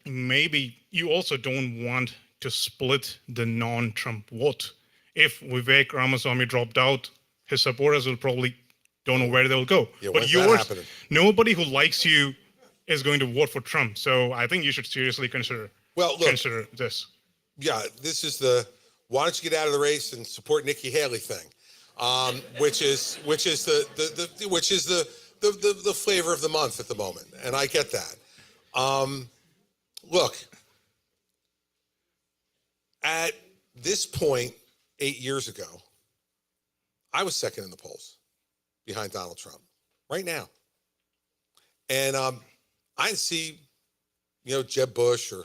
maybe you also don't want to split the non-Trump vote. If Vivek Ramaswamy dropped out, his supporters will probably don't know where they'll go. Yeah, but nobody who likes you is going to vote for Trump. So I think you should seriously consider this. Yeah, this is the why don't you get out of the race and support Nikki Haley thing, which is the flavor of the month at the moment, and I get that. Look, at this point, 8 years ago, I was second in the polls behind Donald Trump right now. And I didn't see, Jeb Bush or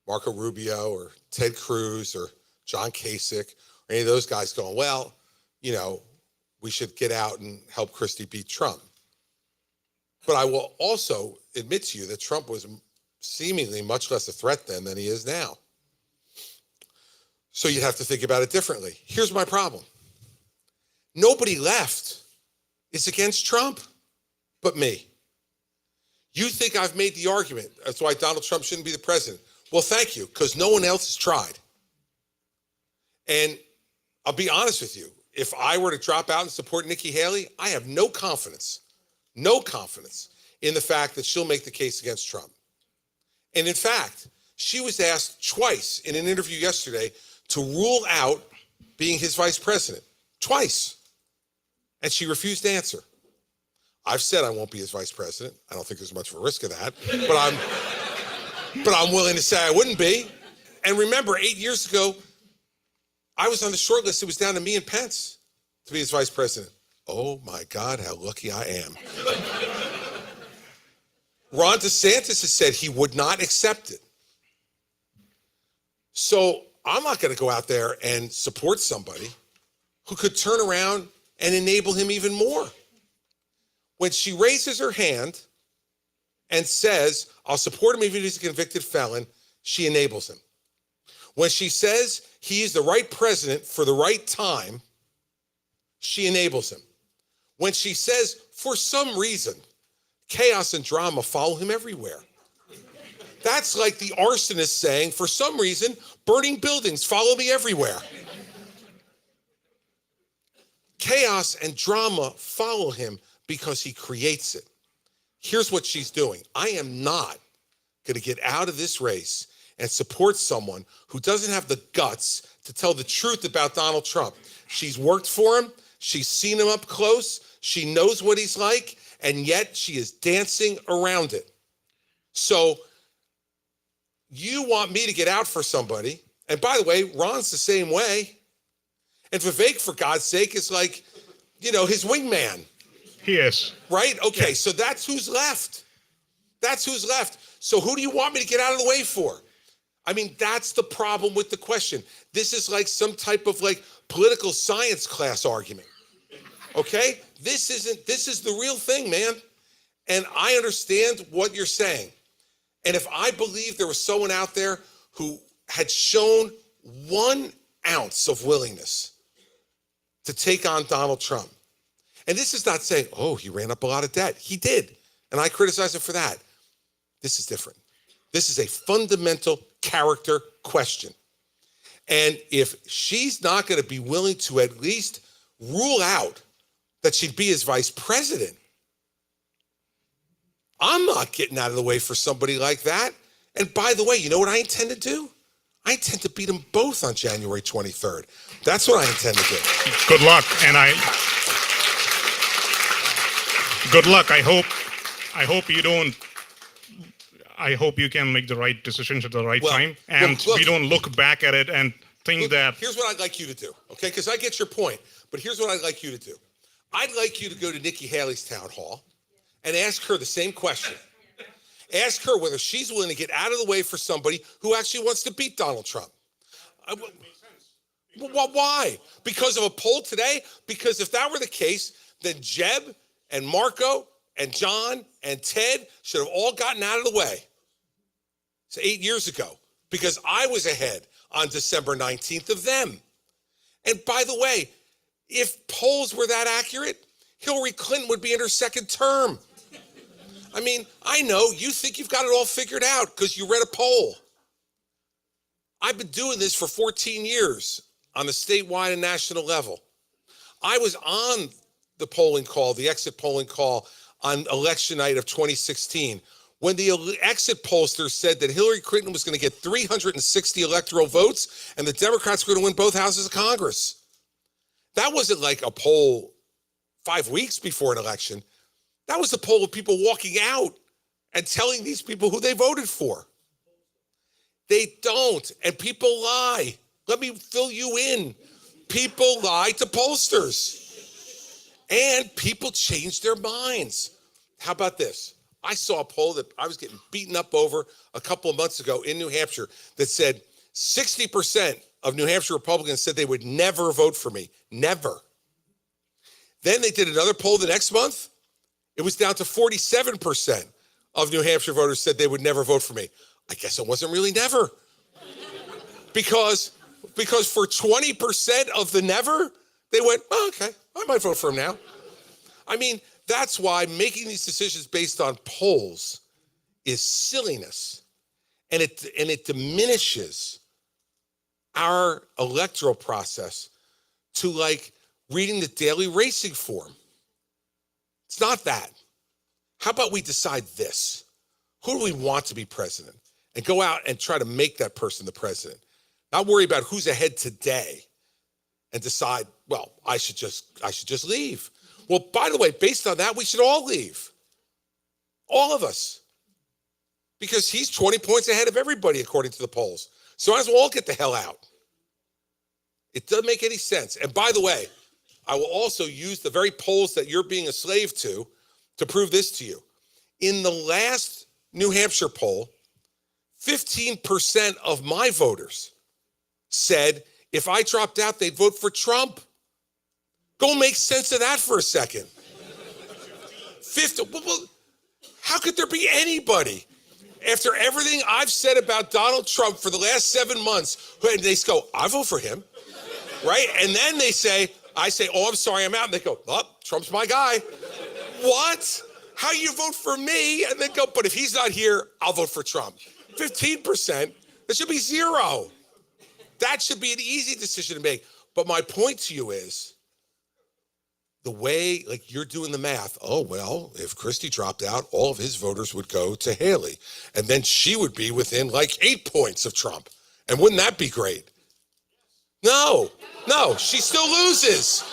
Marco Rubio or Ted Cruz or John Kasich or any of those guys going, well, we should get out and help Christie beat Trump. But I will also admit to you that Trump was seemingly much less a threat then than he is now. So you'd have to think about it differently. Here's my problem. Nobody left is against Trump but me. You think I've made the argument that's why Donald Trump shouldn't be the president. Well, thank you, because no one else has tried. And I'll be honest with you. If I were to drop out and support Nikki Haley, I have no confidence in the fact that she'll make the case against Trump. And in fact, she was asked twice in an interview yesterday to rule out being his vice president twice. And she refused to answer. I've said I won't be his vice president. I don't think there's much of a risk of that, but I'm willing to say I wouldn't be. And remember, 8 years ago, I was on the short list. It was down to me and Pence to be his vice president. Oh my God, how lucky I am. Ron DeSantis has said he would not accept it. So I'm not going to go out there and support somebody who could turn around and enable him even more. When she raises her hand and says, I'll support him even if he's a convicted felon, she enables him. When she says he is the right president for the right time, she enables him. When she says, for some reason, chaos and drama follow him everywhere. That's like the arsonist saying, for some reason, burning buildings follow me everywhere. Chaos and drama follow him because he creates it. Here's what she's doing. I am not going to get out of this race and support someone who doesn't have the guts to tell the truth about Donald Trump. She's worked for him. She's seen him up close. She knows what he's like, and yet she is dancing around it. So you want me to get out for somebody, and by the way, Ron's the same way. And Vivek, for God's sake, is like, his wingman. He is. Right? Okay, Yeah. so that's who's left. That's who's left. So who do you want me to get out of the way for? I mean, that's the problem with the question. This is like some type of political science class argument. Okay? This is the real thing, man. And I understand what you're saying. And if I believe there was someone out there who had shown 1 ounce of willingness to take on Donald Trump, and this is not saying, oh, he ran up a lot of debt. He did. And I criticize him for that. This is different. This is a fundamental character question. And if she's not going to be willing to at least rule out that she'd be his vice president, I'm not getting out of the way for somebody like that. And by the way, you know what I intend to do? I intend to beat them both on January 23rd. That's what I intend to do. Good luck, and good luck. I hope you can make the right decisions at the right time, and look, we don't look back at it and think that. Here's what I'd like you to do, okay? Because I get your point, but here's what I'd like you to do. I'd like you to go to Nikki Haley's town hall and ask her the same question. Ask her whether she's willing to get out of the way for somebody who actually wants to beat Donald Trump. Why? Because of a poll today? Because if that were the case, then Jeb and Marco and John and Ted should have all gotten out of the way. It's 8 years ago, because I was ahead on December 19th of them. And by the way, if polls were that accurate, Hillary Clinton would be in her second term. I mean, I know you think you've got it all figured out because you read a poll. I've been doing this for 14 years on the statewide and national level. I was on the polling call, the exit polling call on election night of 2016, when the exit pollsters said that Hillary Clinton was going to get 360 electoral votes and the Democrats were going to win both houses of Congress. That wasn't like a poll 5 weeks before an election. That was the poll of people walking out and telling these people who they voted for. They don't, and people lie. Let me fill you in. People lie to pollsters. And people change their minds. How about this? I saw a poll that I was getting beaten up over a couple of months ago in New Hampshire that said 60% of New Hampshire Republicans said they would never vote for me. Never. Then they did another poll the next month. It was down to 47% of New Hampshire voters said they would never vote for me. I guess it wasn't really never. Because for 20% of the never, they went, oh, okay, I might vote for him now. I mean, that's why making these decisions based on polls is silliness. And it diminishes our electoral process to like reading the daily racing form. It's not that. How about we decide this? Who do we want to be president? And go out and try to make that person the president. Not worry about who's ahead today and decide, well, I should just leave. Well, by the way, based on that, we should all leave. All of us. Because he's 20 points ahead of everybody, according to the polls. So might as well all get the hell out. It doesn't make any sense. And by the way, I will also use the very polls that you're being a slave to prove this to you. In the last New Hampshire poll, 15% of my voters said if I dropped out, they'd vote for Trump. Go make sense of that for a second. 50, well, how could there be anybody, after everything I've said about Donald Trump for the last 7 months, and they go, I vote for him, right? And then I say, oh, I'm sorry, I'm out. And they go, oh, Trump's my guy. What? How you vote for me? And then go, but if he's not here, I'll vote for Trump. 15%, that should be 0. That should be an easy decision to make. But my point to you is, the way, like you're doing the math, oh, well, if Christie dropped out, all of his voters would go to Haley. And then she would be within like 8 points of Trump. And wouldn't that be great? No, she still loses.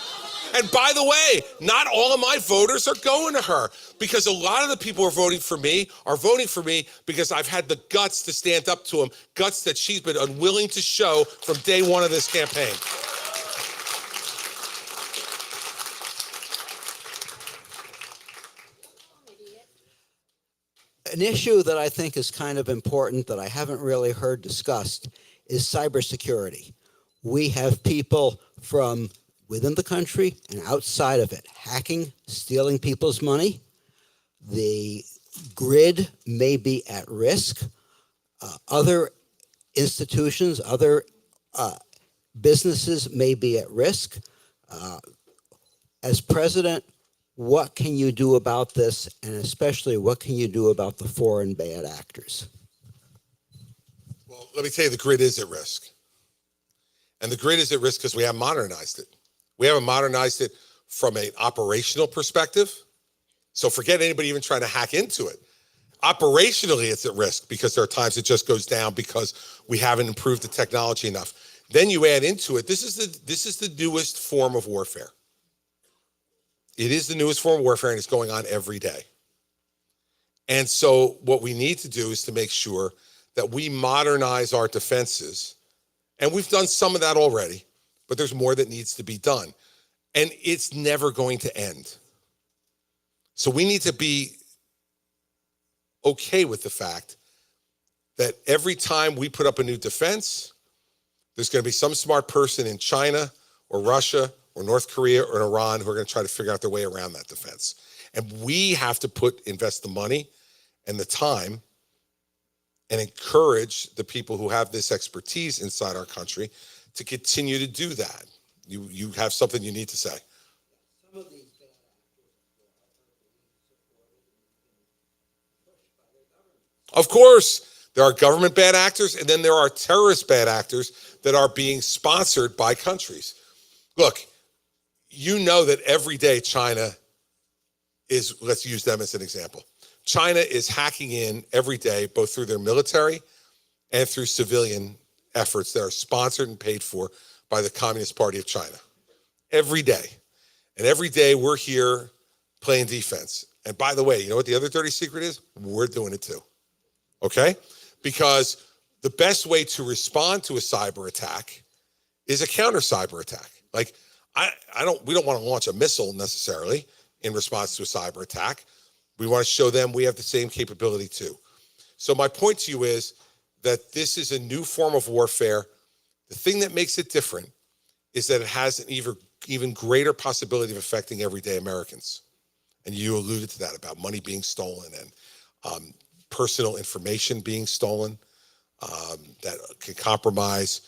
And by the way, not all of my voters are going to her, because a lot of the people who are voting for me because I've had the guts to stand up to them, guts that she's been unwilling to show from day one of this campaign. An issue that I think is kind of important that I haven't really heard discussed is cybersecurity. We have people from within the country and outside of it hacking, stealing people's money. The grid may be at risk. Other institutions, other businesses may be at risk. As president, what can you do about this? And especially, what can you do about the foreign bad actors? Well, let me tell you, the grid is at risk. And the grid is at risk because we haven't modernized it. We haven't modernized it from an operational perspective. So forget anybody even trying to hack into it. Operationally, it's at risk because there are times it just goes down because we haven't improved the technology enough. Then you add into it, this is the newest form of warfare. It is the newest form of warfare, and it's going on every day. And so what we need to do is to make sure that we modernize our defenses. And we've done some of that already, but there's more that needs to be done. And it's never going to end. So we need to be okay with the fact that every time we put up a new defense, there's going to be some smart person in China or Russia or North Korea or Iran who are going to try to figure out their way around that defense. And we have to invest the money and the time and encourage the people who have this expertise inside our country to continue to do that. You have something you need to say. Of course, there are government bad actors, and then there are terrorist bad actors that are being sponsored by countries. Look, you know that every day China is, let's use them as an example. China is hacking in every day, both through their military and through civilian efforts that are sponsored and paid for by the Communist Party of China. Every day. And every day we're here playing defense. And by the way, you know what the other dirty secret is? We're doing it too. Okay? Because the best way to respond to a cyber attack is a counter cyber attack. Like, we don't want to launch a missile necessarily in response to a cyber attack. We want to show them we have the same capability too. So my point to you is that this is a new form of warfare. The thing that makes it different is that it has an even greater possibility of affecting everyday Americans. And you alluded to that about money being stolen and personal information being stolen that can compromise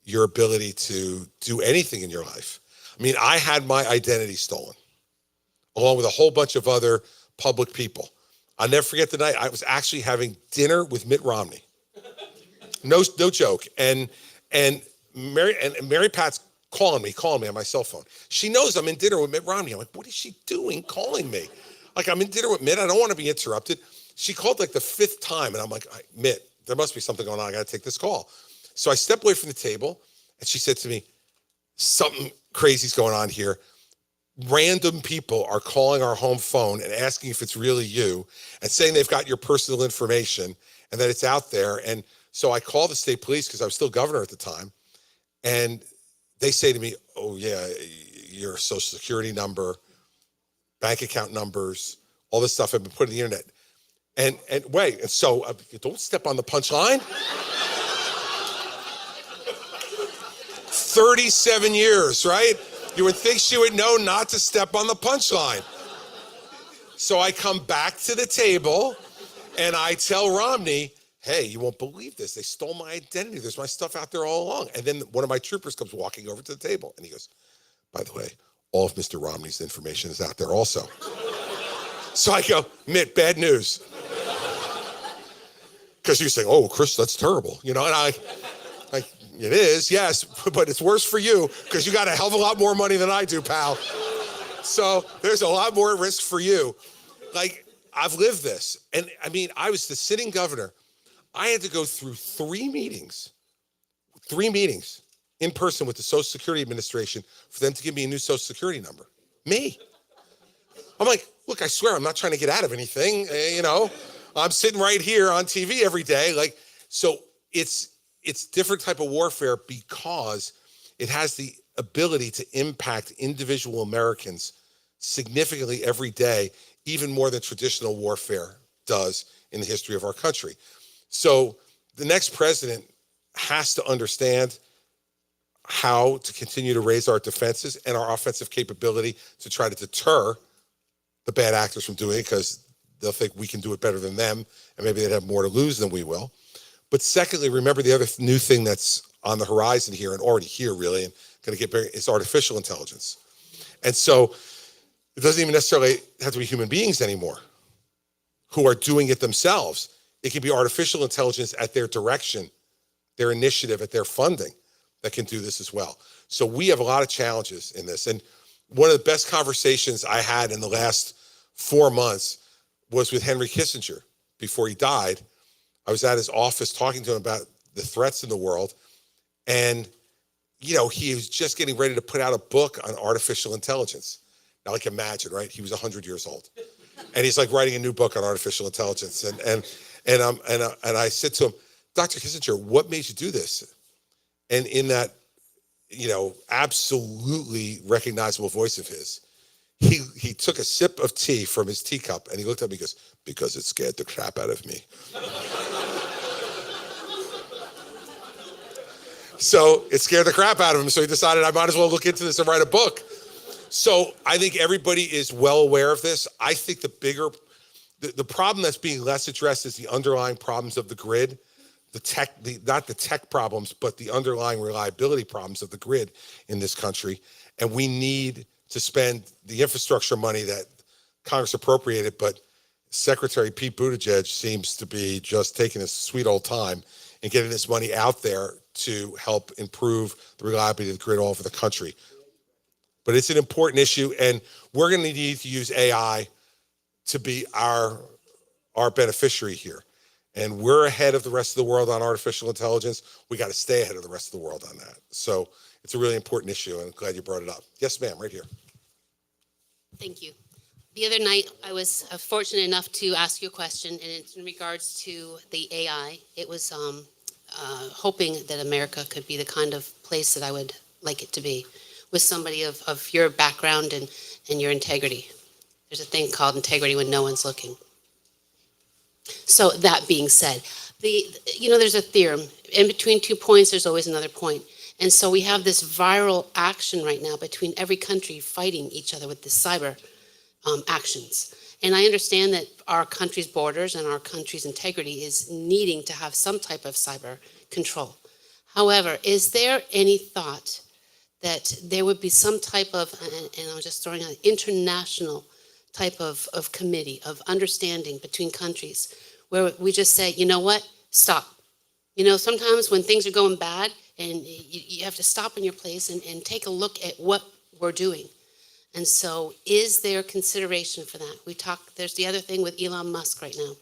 your ability to do anything in your life. I mean, I had my identity stolen, along with a whole bunch of other public people. I'll never forget the night I was actually having dinner with Mitt Romney. No joke. And Mary Pat's calling me on my cell phone. She knows I'm in dinner with Mitt Romney. I'm like, what is she doing calling me? Like, I'm in dinner with Mitt. I don't want to be interrupted. She called like the 5th time, and I'm like, Mitt, there must be something going on. I got to take this call. So I stepped away from the table, and she said to me, something crazy's going on here. Random people are calling our home phone and asking if it's really you and saying they've got your personal information and that it's out there. And so I called the state police because I was still governor at the time. And they say to me, oh, yeah, your social security number, bank account numbers, all this stuff have been put on the internet. And wait, and so don't step on the punchline. 37 years, right? You would think she would know not to step on the punchline. So I come back to the table and I tell Romney, hey, you won't believe this. They stole my identity. There's my stuff out there all along. And then one of my troopers comes walking over to the table and he goes, by the way, all of Mr. Romney's information is out there also. So I go, Mitt, bad news. Because you're saying, oh, Chris, that's terrible. You know, and I it is, yes, but it's worse for you because you got a hell of a lot more money than I do, pal. So there's a lot more risk for you. Like, I've lived this. And I mean, I was the sitting governor. I had to go through three meetings in person with the Social Security Administration for them to give me a new Social Security number. Me. I'm like, look, I swear I'm not trying to get out of anything. You know, I'm sitting right here on TV every day. Like, so it's different type of warfare because it has the ability to impact individual Americans significantly every day, even more than traditional warfare does in the history of our country. So the next president has to understand how to continue to raise our defenses and our offensive capability to try to deter the bad actors from doing it because they'll think we can do it better than them and maybe they'd have more to lose than we will. But secondly, remember the other new thing that's on the horizon here and already here really and going to get bigger is artificial intelligence. And so it doesn't even necessarily have to be human beings anymore who are doing it themselves. It can be artificial intelligence at their direction, their initiative, at their funding that can do this as well. So we have a lot of challenges in this. And one of the best conversations I had in the last 4 months was with Henry Kissinger before he died. I was at his office talking to him about the threats in the world. And, you know, he was just getting ready to put out a book on artificial intelligence. Now, like, imagine, right? He was 100 years old. And he's like writing a new book on artificial intelligence. And I said to him, Dr. Kissinger, what made you do this? And in that, you know, absolutely recognizable voice of his, he took a sip of tea from his teacup and he looked at me and goes, because it scared the crap out of me. So it scared the crap out of him. So he decided I might as well look into this and write a book. So I think everybody is well aware of this. I think the problem that's being less addressed is the underlying problems of the grid, not the tech problems, but the underlying reliability problems of the grid in this country. And we need to spend the infrastructure money that Congress appropriated, but Secretary Pete Buttigieg seems to be just taking his sweet old time and getting this money out there to help improve the reliability of the grid all over the country. But it's an important issue, and we're going to need to use AI to be our beneficiary here. And we're ahead of the rest of the world on artificial intelligence. We got to stay ahead of the rest of the world on that. So it's a really important issue, and I'm glad you brought it up. Yes, ma'am, right here. Thank you. The other night, I was fortunate enough to ask you a question, and it's in regards to the AI. It was hoping that America could be the kind of place that I would like it to be, with somebody of your background and your integrity. There's a thing called integrity when no one's looking. So that being said, there's a theorem. In between 2 points, there's always another point. And so we have this viral action right now between every country fighting each other with this cyber actions. And I understand that our country's borders and our country's integrity is needing to have some type of cyber control. However, is there any thought that there would be some type of, and I'm just throwing out an international type of committee of understanding between countries where we just say, you know what, stop. You know, sometimes when things are going bad and you have to stop in your place and take a look at what we're doing. And so is there consideration for that? There's the other thing with Elon Musk right now.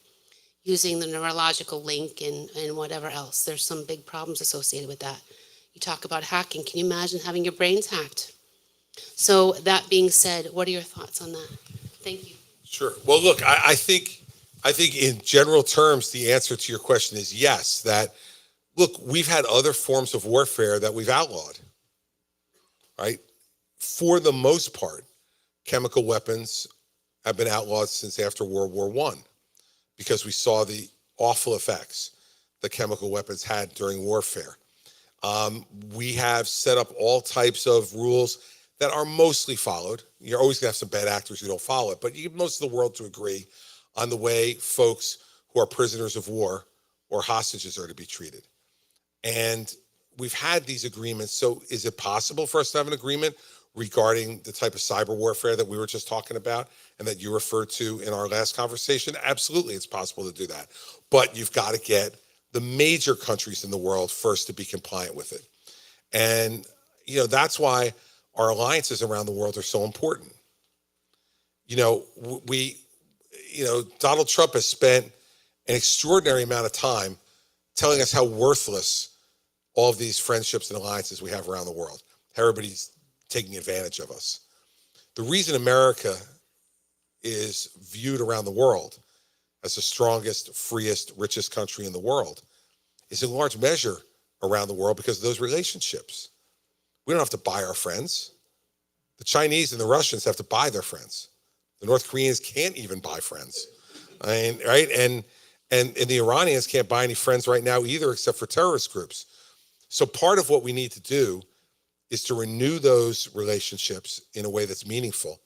using the neurological link and whatever else. There's some big problems associated with that. You talk about hacking. Can you imagine having your brains hacked? So that being said, what are your thoughts on that? Thank you. Sure. Well, look, I think in general terms, the answer to your question is yes, that, look, we've had other forms of warfare that we've outlawed, right? For the most part, chemical weapons have been outlawed since after World War I because we saw the awful effects that chemical weapons had during warfare. We have set up all types of rules that are mostly followed. You're always going to have some bad actors who don't follow it, but you get most of the world to agree on the way folks who are prisoners of war or hostages are to be treated. And we've had these agreements. So is it possible for us to have an agreement regarding the type of cyber warfare that we were just talking about and that you referred to in our last conversation? Absolutely, it's possible to do that. But you've got to get the major countries in the world first to be compliant with it. And, that's why our alliances around the world are so important. Donald Trump has spent an extraordinary amount of time telling us how worthless all of these friendships and alliances we have around the world. Everybody's taking advantage of us. The reason America is viewed around the world as the strongest, freest, richest country in the world is in large measure around the world because of those relationships. We don't have to buy our friends. The Chinese and the Russians have to buy their friends. The North Koreans can't even buy friends. Right? And the Iranians can't buy any friends right now either, except for terrorist groups. So part of what we need to do is to renew those relationships in a way that's meaningful.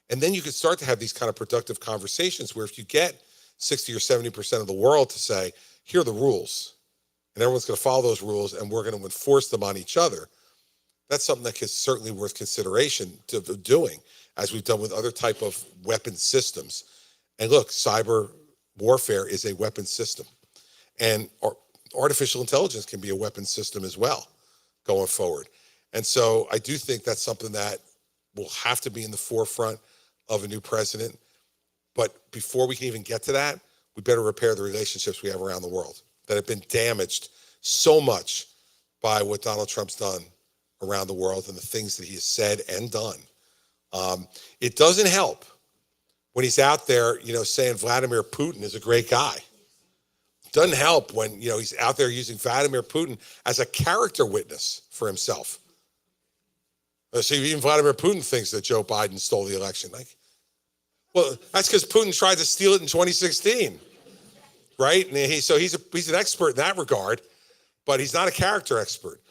And then you can start to have these kind of productive conversations where if you get 60 or 70% of the world to say, here are the rules, and everyone's going to follow those rules, and we're going to enforce them on each other, that's something that is certainly worth consideration to doing, as we've done with other type of weapon systems. And look, cyber warfare is a weapon system. And artificial intelligence can be a weapon system as well going forward. And so I do think that's something that will have to be in the forefront of a new president. But before we can even get to that, we better repair the relationships we have around the world that have been damaged so much by what Donald Trump's done around the world and the things that he has said and done. It doesn't help when he's out there, saying Vladimir Putin is a great guy. Doesn't help when, he's out there using Vladimir Putin as a character witness for himself. So even Vladimir Putin thinks that Joe Biden stole the election. Well, that's because Putin tried to steal it in 2016, right? And he's an expert in that regard, but he's not a character expert.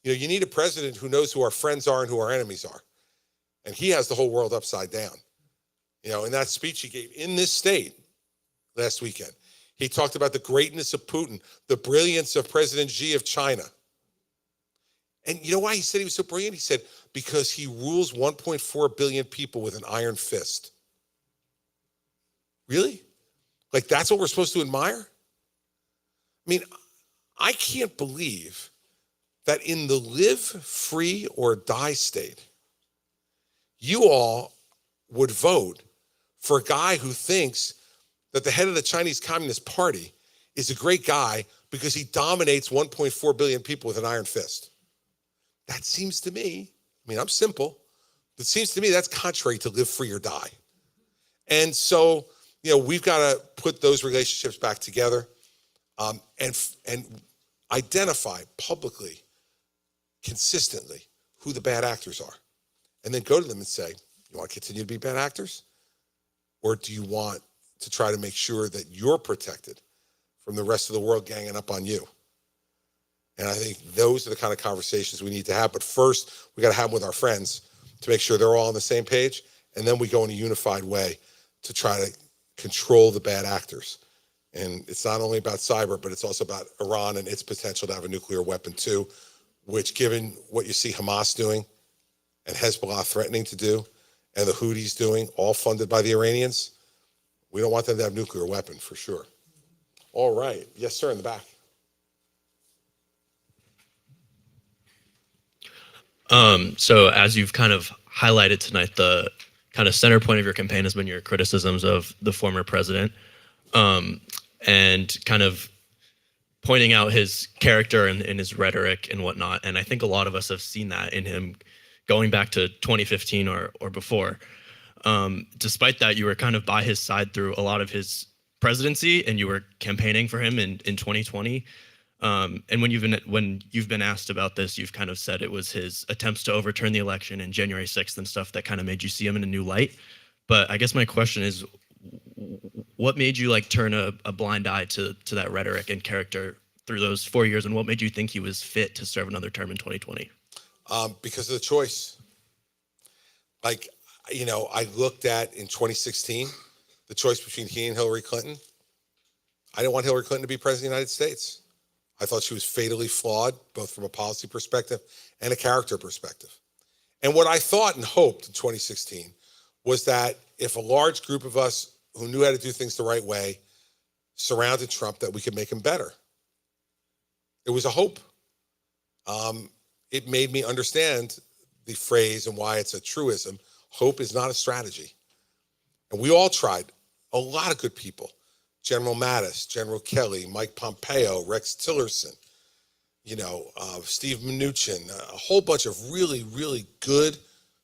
You need a president who knows who our friends are and who our enemies are. And he has the whole world upside down. In that speech he gave in this state last weekend, he talked about the greatness of Putin, the brilliance of President Xi of China. And you know why he said he was so brilliant? He said, because he rules 1.4 billion people with an iron fist. Really? That's what we're supposed to admire? I can't believe that in the live free or die state, you all would vote for a guy who thinks that the head of the Chinese Communist Party is a great guy because he dominates 1.4 billion people with an iron fist. That seems to me, I'm simple, it seems to me that's contrary to live free or die. And so, we've got to put those relationships back together and identify publicly, consistently, who the bad actors are. And then go to them and say, you want to continue to be bad actors? Or do you want to try to make sure that you're protected from the rest of the world ganging up on you? And I think those are the kind of conversations we need to have. But first, we got to have them with our friends to make sure they're all on the same page. And then we go in a unified way to try to control the bad actors. And it's not only about cyber, but it's also about Iran and its potential to have a nuclear weapon too, which, given what you see Hamas doing and Hezbollah threatening to do and the Houthis doing, all funded by the Iranians, we don't want them to have a nuclear weapon for sure. All right. Yes, sir, in the back. So as you've kind of highlighted tonight, the kind of center point of your campaign has been your criticisms of the former president. and kind of pointing out his character and his rhetoric and whatnot. And I think a lot of us have seen that in him going back to 2015 or before. Despite that, you were kind of by his side through a lot of his presidency, and you were campaigning for him in 2020. And when you've been asked about this, you've kind of said it was his attempts to overturn the election in January 6th and stuff that kind of made you see him in a new light. But I guess my question is, what made you like turn a blind eye to that rhetoric and character through those 4 years, and what made you think he was fit to serve another term in 2020? Because of the choice. Like, I looked at in 2016, the choice between he and Hillary Clinton. I didn't want Hillary Clinton to be president of the United States. I thought she was fatally flawed, both from a policy perspective and a character perspective. And what I thought and hoped in 2016 was that if a large group of us who knew how to do things the right way surrounded Trump, that we could make him better. It was a hope. It made me understand the phrase and why it's a truism. Hope is not a strategy. And we all tried. A lot of good people. General Mattis, General Kelly, Mike Pompeo, Rex Tillerson, Steve Mnuchin, a whole bunch of really, really good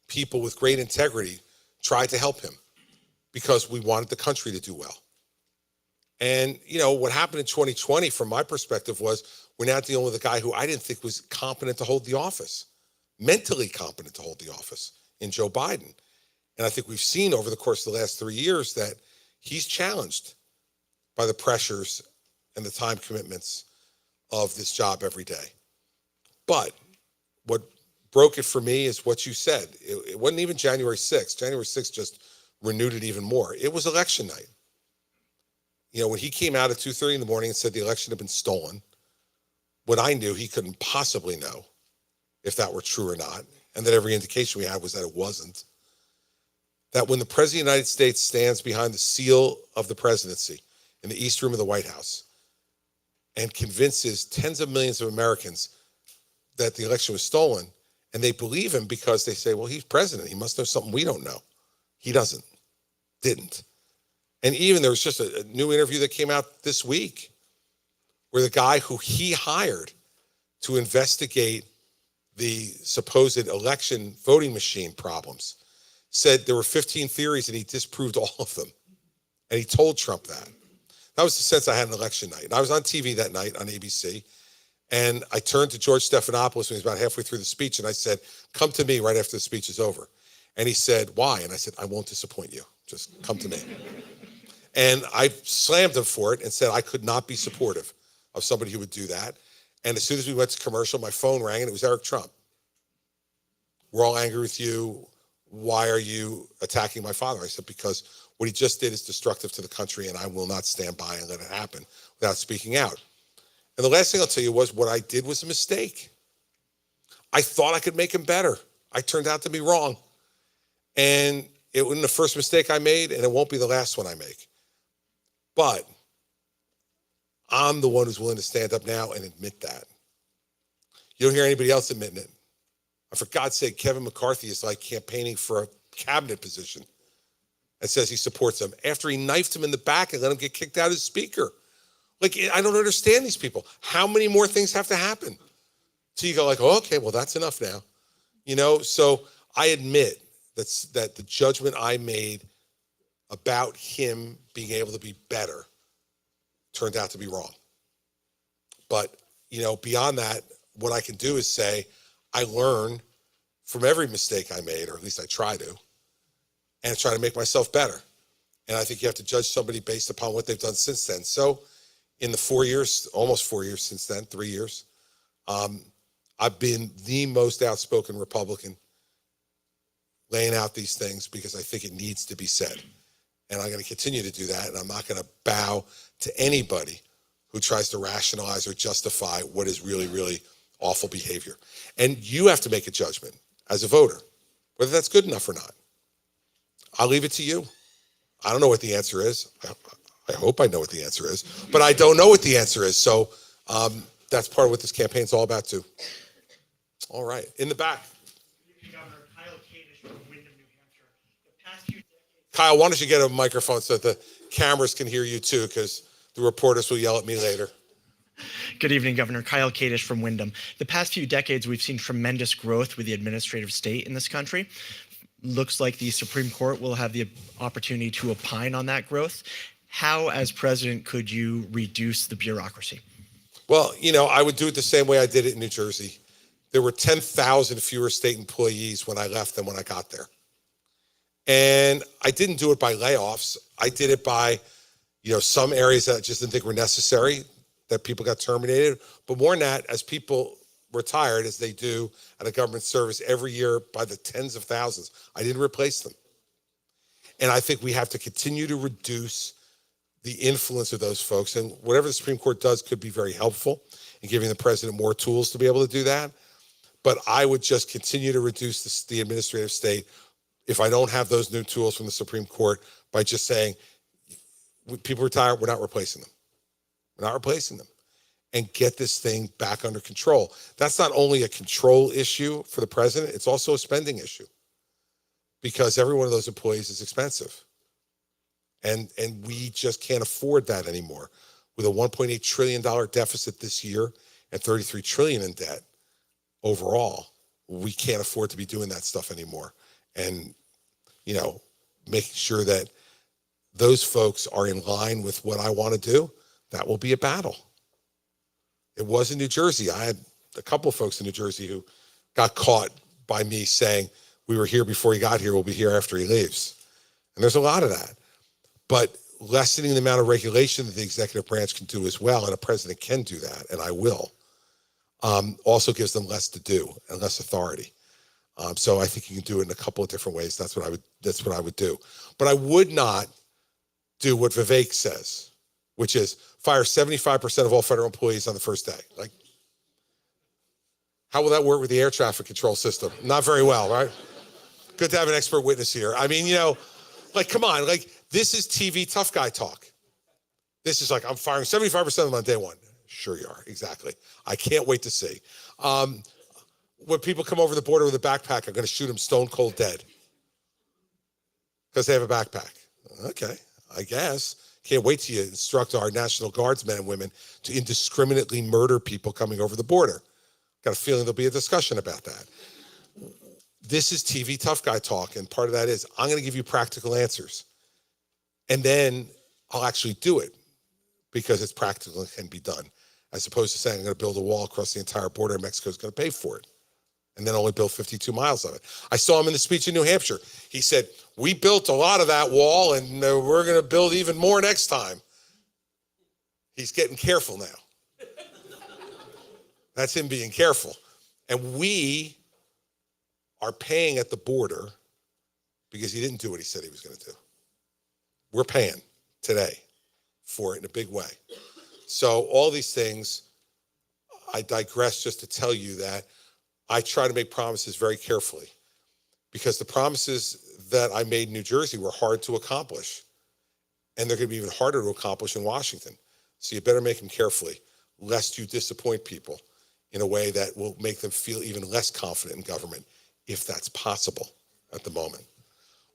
people with great integrity tried to help him because we wanted the country to do well. And, what happened in 2020, from my perspective, was we're now dealing with a guy who I didn't think was competent to hold the office, mentally competent to hold the office, in Joe Biden. And I think we've seen over the course of the last 3 years that he's challenged by the pressures and the time commitments of this job every day. But what broke it for me is what you said. It wasn't even January 6th. January 6th just renewed it even more. It was election night. When he came out at 2:30 in the morning and said the election had been stolen, what I knew he couldn't possibly know if that were true or not, and that every indication we had was that it wasn't, that when the President of the United States stands behind the seal of the presidency in the East Room of the White House and convinces tens of millions of Americans that the election was stolen, and they believe him because they say, well, he's president. He must know something we don't know. He didn't. And even there was just a new interview that came out this week where the guy who he hired to investigate the supposed election voting machine problems said there were 15 theories and he disproved all of them. And he told Trump that. That was the sense I had on election night. And I was on TV that night on ABC. And I turned to George Stephanopoulos when he was about halfway through the speech. And I said, come to me right after the speech is over. And he said, why? And I said, I won't disappoint you. Just come to me. And I slammed him for it and said I could not be supportive of somebody who would do that. And as soon as we went to commercial, my phone rang and it was Eric Trump. We're all angry with you. Why are you attacking my father? I said, because what he just did is destructive to the country and I will not stand by and let it happen without speaking out. And the last thing I'll tell you was what I did was a mistake. I thought I could make him better. I turned out to be wrong. And it wasn't the first mistake I made and it won't be the last one I make. But I'm the one who's willing to stand up now and admit that. You don't hear anybody else admitting it. And for God's sake, Kevin McCarthy is like campaigning for a cabinet position and says he supports him after he knifed him in the back and let him get kicked out as speaker. Like, I don't understand these people. How many more things have to happen? So you go like, oh, okay, well, that's enough now. So I admit that the judgment I made about him being able to be better turned out to be wrong. But, beyond that, what I can do is say, I learn from every mistake I made, or at least I try to, and try to make myself better. And I think you have to judge somebody based upon what they've done since then. So in the 4 years, almost 4 years since then, 3 years, I've been the most outspoken Republican laying out these things because I think it needs to be said. And I'm going to continue to do that. And I'm not going to bow to anybody who tries to rationalize or justify what is really, really awful behavior. And you have to make a judgment as a voter, whether that's good enough or not. I'll leave it to you. I don't know what the answer is. I hope I know what the answer is, but I don't know what the answer is. So that's part of what this campaign is all about too. All right, in the back. Kyle, why don't you get a microphone so that the cameras can hear you too, because The reporters will yell at me later. Good evening, Governor. Kyle Kadish from Wyndham. The past few decades, we've seen tremendous growth with the administrative state in this country. Looks like the Supreme Court will have the opportunity to opine on that growth. How, as president, could you reduce the bureaucracy? Well, I would do it the same way I did it in New Jersey. There were 10,000 fewer state employees when I left than when I got there. And I didn't do it by layoffs. I did it by, some areas that I just didn't think were necessary, that people got terminated. But more than that, as people retired, as they do at a government service every year by the tens of thousands, I didn't replace them. And I think we have to continue to reduce the influence of those folks. And whatever the Supreme Court does could be very helpful in giving the president more tools to be able to do that. But I would just continue to reduce the administrative state if I don't have those new tools from the Supreme Court by just saying, people retire, we're not replacing them. We're not replacing them. And get this thing back under control. That's not only a control issue for the president, it's also a spending issue. Because every one of those employees is expensive. And we just can't afford that anymore. With a $1.8 trillion deficit this year and $33 trillion in debt overall, we can't afford to be doing that stuff anymore. And, making sure that those folks are in line with what I want to do, that will be a battle. It was in New Jersey. I had a couple of folks in New Jersey who got caught by me saying, we were here before he got here, we'll be here after he leaves. And there's a lot of that. But lessening the amount of regulation that the executive branch can do as well, and a president can do that, and I will, also gives them less to do and less authority. So I think you can do it in a couple of different ways. That's what I would do. But I would not do what Vivek says, which is fire 75% of all federal employees on the first day. Like, how will that work with the air traffic control system? Not very well, right? Good to have an expert witness here. I mean, come on, this is TV tough guy talk. This is like, I'm firing 75% of them on day one. Sure you are, exactly. I can't wait to see. When people come over the border with a backpack, I'm going to shoot them stone cold dead. Because they have a backpack. Okay, I guess. Can't wait till you instruct our National Guards men and women to indiscriminately murder people coming over the border. Got a feeling there'll be a discussion about that. This is TV tough guy talk, and part of that is I'm going to give you practical answers. And then I'll actually do it because it's practical and can be done, as opposed to saying I'm going to build a wall across the entire border and Mexico's going to pay for it, and then only build 52 miles of it. I saw him in the speech in New Hampshire. He said, we built a lot of that wall, and we're going to build even more next time. He's getting careful now. That's him being careful. And we are paying at the border because he didn't do what he said he was going to do. We're paying today for it in a big way. So all these things, I digress just to tell you that I try to make promises very carefully, because the promises that I made in New Jersey were hard to accomplish, and they're going to be even harder to accomplish in Washington. So you better make them carefully, lest you disappoint people in a way that will make them feel even less confident in government, if that's possible at the moment.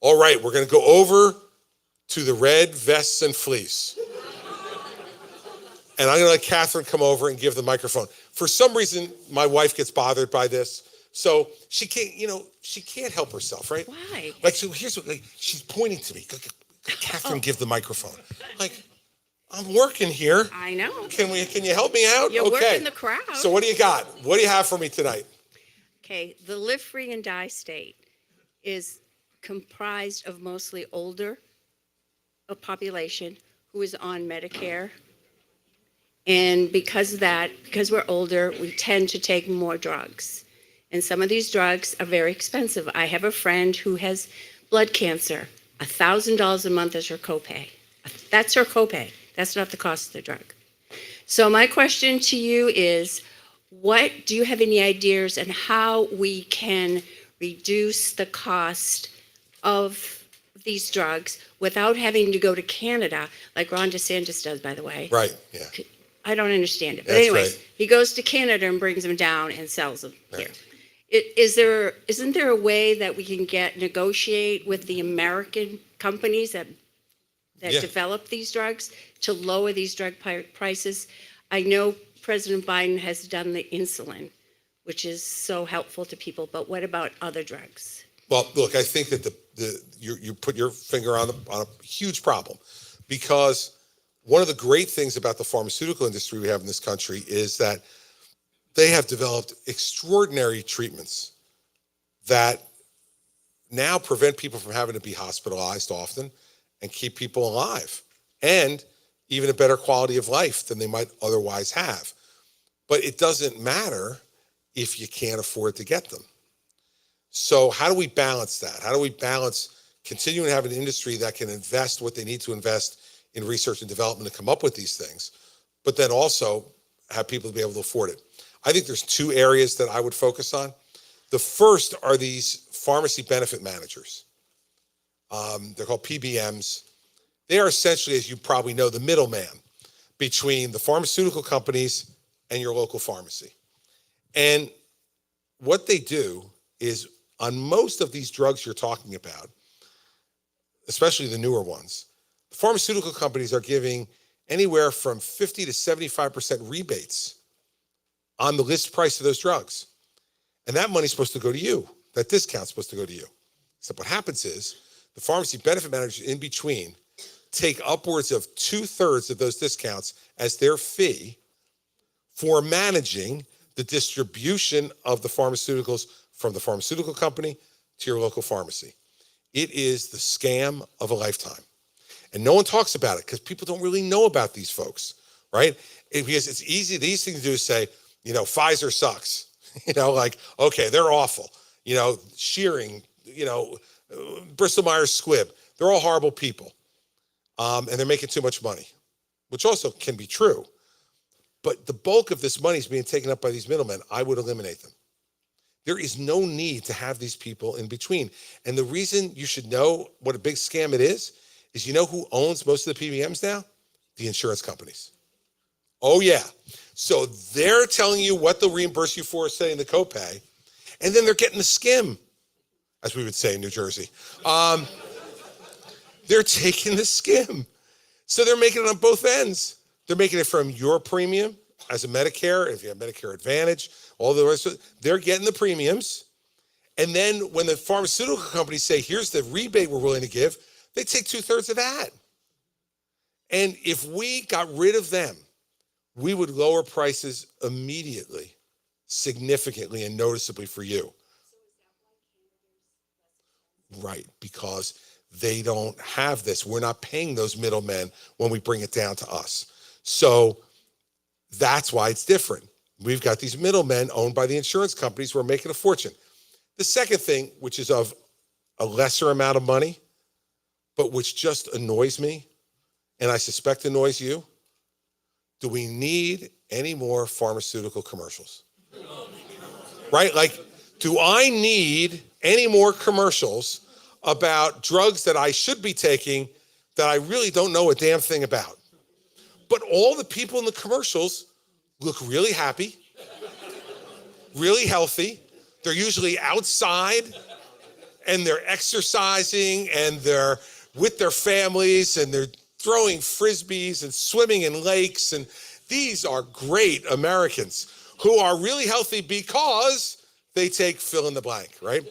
All right, we're going to go over to the red vests and fleece. And I'm going to let Catherine come over and give the microphone. For some reason, my wife gets bothered by this. So she can't help herself, right? Why? So here's what, she's pointing to me. Catherine, give the microphone. I'm working here. I know. Can you help me out? You're working the crowd. So what do you got? What do you have for me tonight? Okay, the Live Free and Die state is comprised of mostly older population who is on Medicare. And because of that, because we're older, we tend to take more drugs. And some of these drugs are very expensive. I have a friend who has blood cancer. $1,000 a month is her copay. That's her copay. That's not the cost of the drug. So my question to you is, do you have any ideas on how we can reduce the cost of these drugs without having to go to Canada, like Ron DeSantis does, by the way? Right, yeah. I don't understand it. But That's anyways, right. He goes to Canada and brings them down and sells them here. Isn't there a way that we can negotiate with the American companies that that Yeah. develop these drugs to lower these drug prices. I know President Biden has done the insulin, which is so helpful to people, but what about other drugs? Well, look, I think that you put your finger on a huge problem, because one of the great things about the pharmaceutical industry we have in this country is that they have developed extraordinary treatments that now prevent people from having to be hospitalized often and keep people alive, and even a better quality of life than they might otherwise have. But it doesn't matter if you can't afford to get them. So how do we balance that? How do we balance continuing to have an industry that can invest what they need to invest in research and development to come up with these things, but then also have people be able to afford it? I think there's two areas that I would focus on. The first are these pharmacy benefit managers. They're called PBMs. They are essentially, as you probably know, the middleman between the pharmaceutical companies and your local pharmacy. And what they do is, on most of these drugs you're talking about, especially the newer ones, the pharmaceutical companies are giving anywhere from 50 to 75% rebates on the list price of those drugs. And that money's supposed to go to you. That discount's supposed to go to you. So what happens is the pharmacy benefit managers in between take upwards of 2/3 of those discounts as their fee for managing the distribution of the pharmaceuticals from the pharmaceutical company to your local pharmacy. It is the scam of a lifetime. And no one talks about it because people don't really know about these folks, right? Because it's easy, the easy thing to do is say, Pfizer sucks. Like, okay, they're awful. Shearing, Bristol Myers Squibb, they're all horrible people. And they're making too much money, which also can be true. But the bulk of this money is being taken up by these middlemen. I would eliminate them. There is no need to have these people in between. And the reason you should know what a big scam it is you know who owns most of the PBMs now? The insurance companies. Oh, yeah. So they're telling you what they'll reimburse you for setting the copay, and then they're getting the skim, as we would say in New Jersey. They're taking the skim. So they're making it on both ends. They're making it from your premium as a Medicare, if you have Medicare Advantage, all the rest of it. They're getting the premiums. And then when the pharmaceutical companies say, here's the rebate we're willing to give, they take 2/3 of that. And if we got rid of them, we would lower prices immediately, significantly and noticeably for you. Right, because they don't have this. We're not paying those middlemen when we bring it down to us. So that's why it's different. We've got these middlemen owned by the insurance companies who are making a fortune. The second thing, which is of a lesser amount of money, but which just annoys me, and I suspect annoys you, do we need any more pharmaceutical commercials? Right? Like, do I need any more commercials about drugs that I should be taking that I really don't know a damn thing about? But all the people in the commercials look really happy, really healthy. They're usually outside and they're exercising and they're with their families and they're throwing frisbees and swimming in lakes. And these are great Americans who are really healthy because they take fill in the blank, right?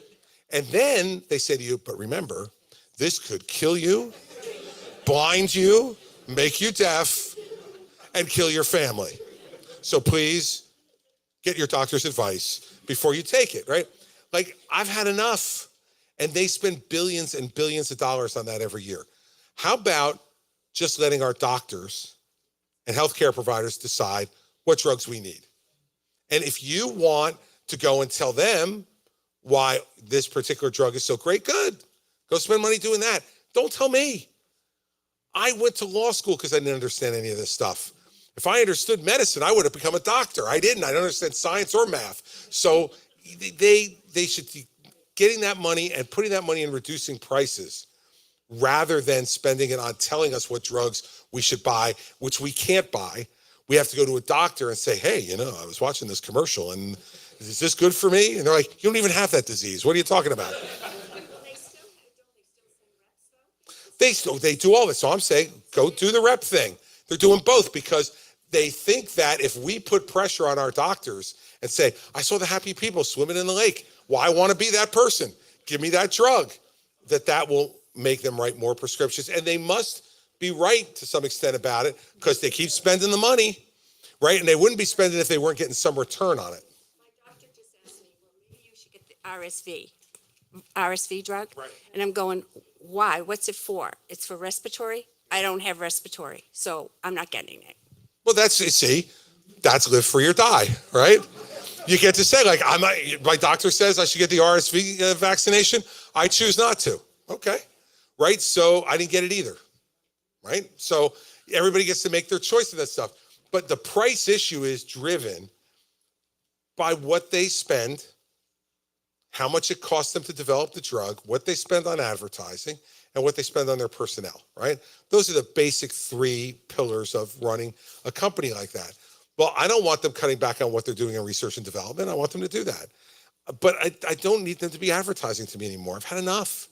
And then they say to you, but remember, this could kill you, blind you, make you deaf, and kill your family. So please get your doctor's advice before you take it, right? Like, I've had enough. And they spend billions and billions of dollars on that every year. How about just letting our doctors and healthcare providers decide what drugs we need? And if you want to go and tell them why this particular drug is so great, good. Go spend money doing that. Don't tell me. I went to law school because I didn't understand any of this stuff. If I understood medicine, I would have become a doctor. I didn't. I don't understand science or math. So they should be getting that money and putting that money in reducing prices rather than spending it on telling us what drugs we should buy, which we can't buy. We have to go to a doctor and say, hey, I was watching this commercial and is this good for me? And they're like, you don't even have that disease. What are you talking about? They do all this. So I'm saying, go do the rep thing. They're doing both because they think that if we put pressure on our doctors and say, I saw the happy people swimming in the lake. Well, I want to be that person. Give me that drug. That will make them write more prescriptions. And they must be right to some extent about it because they keep spending the money, right? And they wouldn't be spending if they weren't getting some return on it. My doctor just asked me, well, maybe you should get the RSV drug. Right. And I'm going, why? What's it for? It's for respiratory? I don't have respiratory, so I'm not getting it. Well, that's live free or die, right? You get to say, like, my doctor says I should get the RSV vaccination. I choose not to. Okay, right? So I didn't get it either, right? So everybody gets to make their choice of that stuff. But the price issue is driven by what they spend, how much it costs them to develop the drug, what they spend on advertising, and what they spend on their personnel, right? Those are the basic three pillars of running a company like that. Well, I don't want them cutting back on what they're doing in research and development. I want them to do that. But I don't need them to be advertising to me anymore. I've had enough.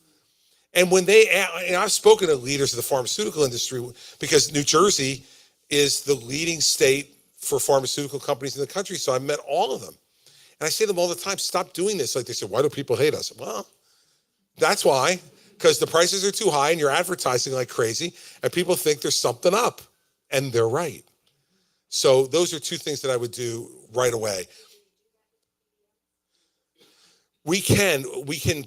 And when I've spoken to leaders of the pharmaceutical industry because New Jersey is the leading state for pharmaceutical companies in the country. So I've met all of them. And I say to them all the time, stop doing this. Like they say, why do people hate us? Well, that's why, because the prices are too high and you're advertising like crazy and people think there's something up and they're right. So those are two things that I would do right away. We can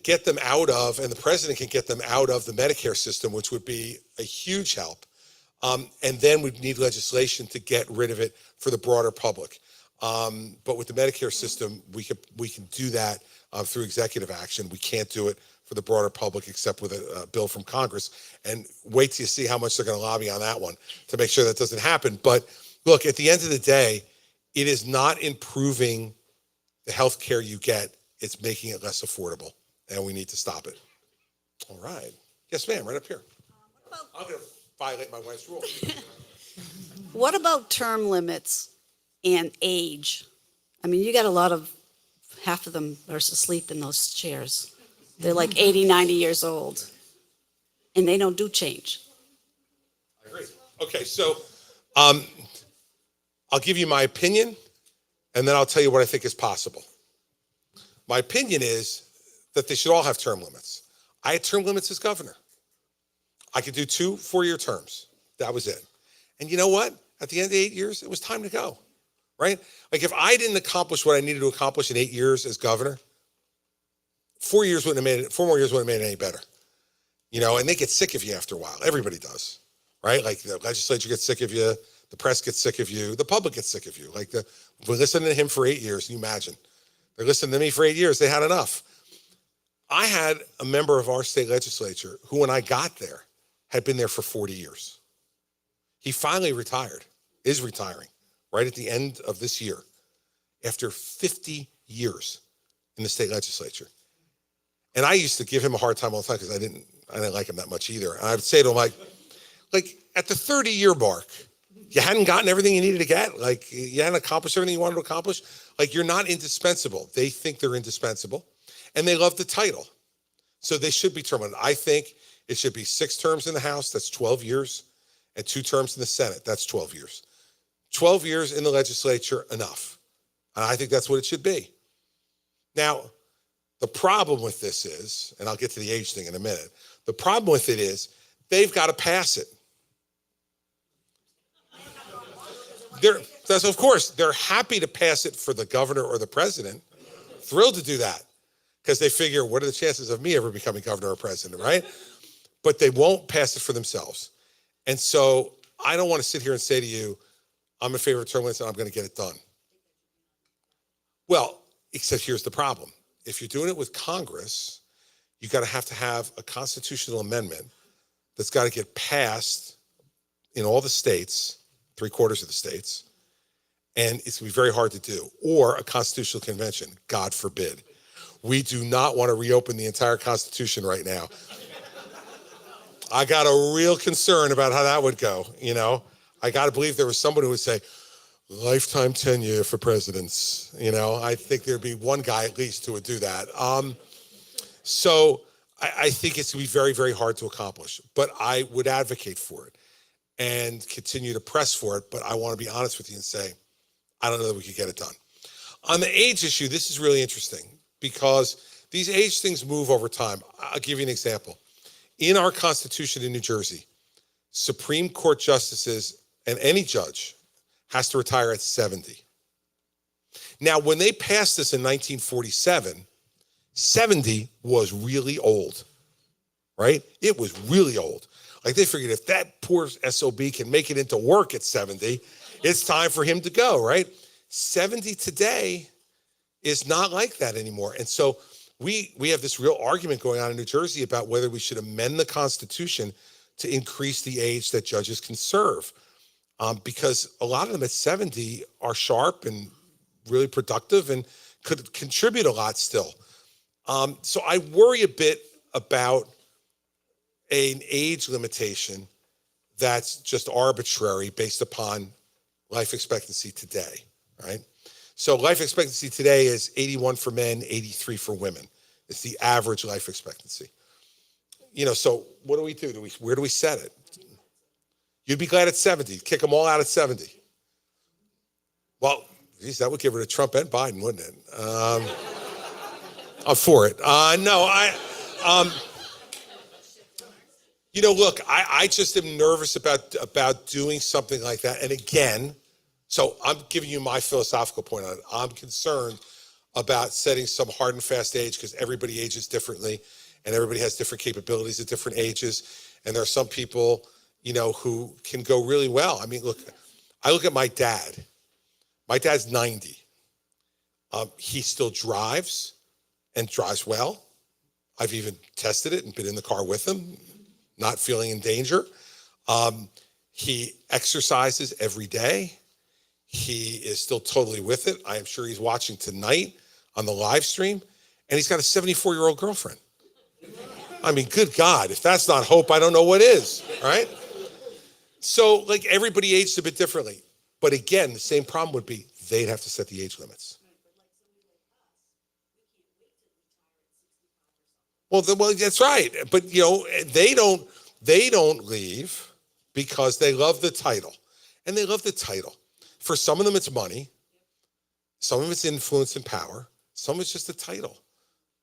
get them out of, and the president can get them out of the Medicare system, which would be a huge help. And then we'd need legislation to get rid of it for the broader public. But with the Medicare system, we can do that through executive action. We can't do it for the broader public except with a bill from Congress. And wait till you see how much they're going to lobby on that one to make sure that doesn't happen. But look, at the end of the day, it is not improving the health care you get. It's making it less affordable, and we need to stop it. All right. Yes, ma'am, right up here. I'm going to violate my wife's rule. What about term limits and age? I mean, you got a lot of, half of them are asleep in those chairs. They're like 80, 90 years old, and they don't do change. I agree. Okay, so I'll give you my opinion, and then I'll tell you what I think is possible. My opinion is that they should all have term limits. I had term limits as governor. I could do 2 4-year terms. That was it. And you know what? At the end of 8 years, it was time to go, right? Like if I didn't accomplish what I needed to accomplish in 8 years as governor, 4 years wouldn't have made it, 4 more years wouldn't have made it any better. You know, and they get sick of you after a while. Everybody does, right? Like the legislature gets sick of you, the press gets sick of you, the public gets sick of you. Like we're listening to him for 8 years, can you imagine? They're listening to me for 8 years. They had enough. I had a member of our state legislature who, when I got there, had been there for 40 years. He finally retired, is retiring right at the end of this year after 50 years in the state legislature. And I used to give him a hard time all the time because I didn't like him that much either. And I would say to him, like at the 30-year mark, you hadn't gotten everything you needed to get. Like you hadn't accomplished everything you wanted to accomplish. Like you're not indispensable. They think they're indispensable and they love the title. So they should be terminated. I think it should be 6 terms in the House. That's 12 years and 2 terms in the Senate. That's 12 years. 12 years in the legislature, enough. And I think that's what it should be. Now, the problem with this is, and I'll get to the age thing in a minute. The problem with it is they've got to pass it. Of course, they're happy to pass it for the governor or the president. Thrilled to do that because they figure, what are the chances of me ever becoming governor or president, right? But they won't pass it for themselves. And so I don't want to sit here and say to you, I'm in favor of term limits and I'm going to get it done. Well, except here's the problem. If you're doing it with Congress, you got to have a constitutional amendment that's got to get passed in all the states, 3/4 of the states, and it's going to be very hard to do, or a constitutional convention, God forbid. We do not want to reopen the entire Constitution right now. I got a real concern about how that would go, you know. I got to believe there was somebody who would say, lifetime tenure for presidents, you know. I think there'd be one guy at least who would do that. So I think it's going to be very, very hard to accomplish, but I would advocate for it and continue to press for it. But I want to be honest with you and say, I don't know that we could get it done. On the age issue, this is really interesting because these age things move over time. I'll give you an example. In our Constitution in New Jersey, Supreme Court justices and any judge has to retire at 70. Now, when they passed this in 1947, 70 was really old, right? It was really old. Like they figured if that poor SOB can make it into work at 70, it's time for him to go, right? 70 today is not like that anymore. And so we have this real argument going on in New Jersey about whether we should amend the Constitution to increase the age that judges can serve. Because a lot of them at 70 are sharp and really productive and could contribute a lot still. So I worry a bit about an age limitation that's just arbitrary based upon life expectancy today, right? So life expectancy today is 81 for men, 83 for women. It's the average life expectancy. So what do we do? Where do we set it? You'd be glad at 70. Kick them all out at 70. Well, geez, that would give it to Trump and Biden, wouldn't it? I'm for it. Look, I just am nervous about doing something like that. And again, so I'm giving you my philosophical point on it. I'm concerned about setting some hard and fast age because everybody ages differently and everybody has different capabilities at different ages. And there are some people, who can go really well. I mean, look, I look at my dad. My dad's 90. He still drives and drives well. I've even tested it and been in the car with him, not feeling in danger. He exercises every day. He is still totally with it. I am sure he's watching tonight on the live stream, and he's got a 74-year-old girlfriend. I mean, good God, if that's not hope, I don't know what is, right? So, everybody aged a bit differently. But again, the same problem would be they'd have to set the age limits. Well, that's right. But, they don't leave because they love the title. And they love the title. For some of them, it's money. Some of it's influence and power. Some of it's just a title.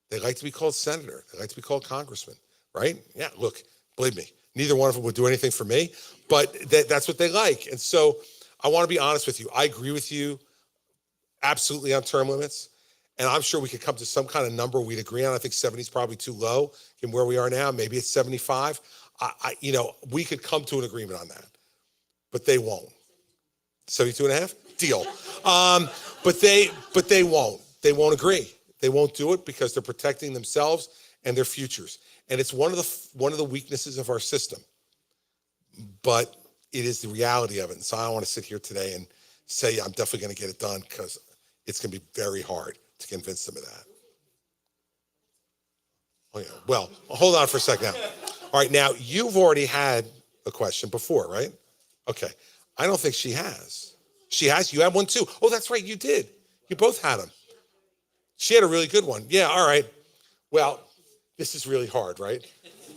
They like to be called senator. They like to be called congressman, right? Yeah, look, believe me, neither one of them would do anything for me, but that's what they like. And so I want to be honest with you. I agree with you absolutely on term limits. And I'm sure we could come to some kind of number we'd agree on. I think 70 is probably too low in where we are now. Maybe it's 75. We could come to an agreement on that, but they won't. 72 and a half? Deal. But they won't. They won't agree. They won't do it because they're protecting themselves and their futures. And it's one of the weaknesses of our system. But it is the reality of it. And so I don't want to sit here today and say I'm definitely going to get it done because it's going to be very hard to convince them of that. Oh, yeah. Well, hold on for a second now. All right, now you've already had a question before, right? Okay. I don't think she has. She has? You had one too? Oh, that's right, you did. You both had them. She had a really good one. Yeah, all right. Well, this is really hard, right?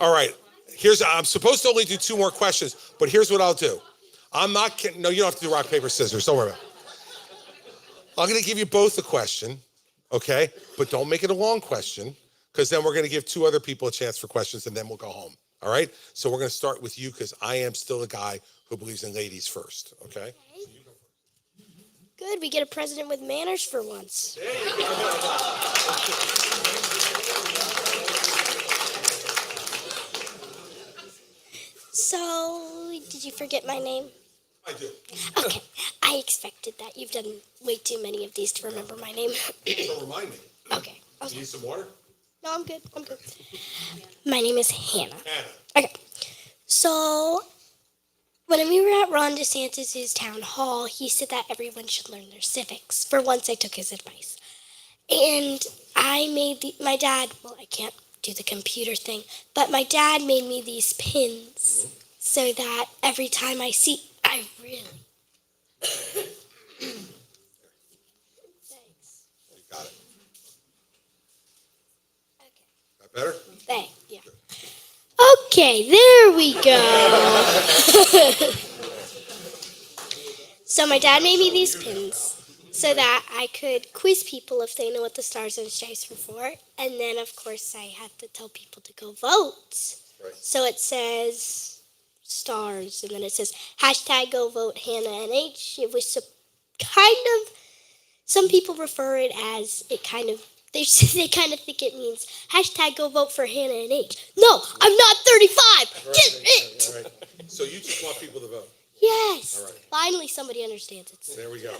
All right. I'm supposed to only do 2 more questions, but here's what I'll do. I'm not kidding. No, you don't have to do rock, paper, scissors. Don't worry about it. I'm going to give you both a question, okay? But don't make it a long question, because then we're going to give 2 other people a chance for questions, and then we'll go home, all right? So we're going to start with you, because I am still a guy who believes in ladies first, okay? Good, we get a president with manners for once. So, did you forget my name? I do. Okay, I expected that. You've done way too many of these to remember my name. So remind me. Okay. You need some water? No, I'm good. I'm good. My name is Hannah. Hannah. Okay. So, when we were at Ron DeSantis' town hall, he said that everyone should learn their civics. For once, I took his advice. And I made my dad, well, I can't do the computer thing, but my dad made me these pins so that every time I really. You got it. Okay. That better? Thank you. Okay, there we go. So my dad made me these pins so that I could quiz people if they know what the stars and stripes were for. And then, of course, I had to tell people to go vote. Right. So it says stars, and then it says hashtag go vote Hannah NH. It was some people refer it as they kind of think it means hashtag go vote for Hannah NH. No, I'm not 35. Get it. All right. So you just want people to vote. Yes. All right. Finally, somebody understands it. There we go.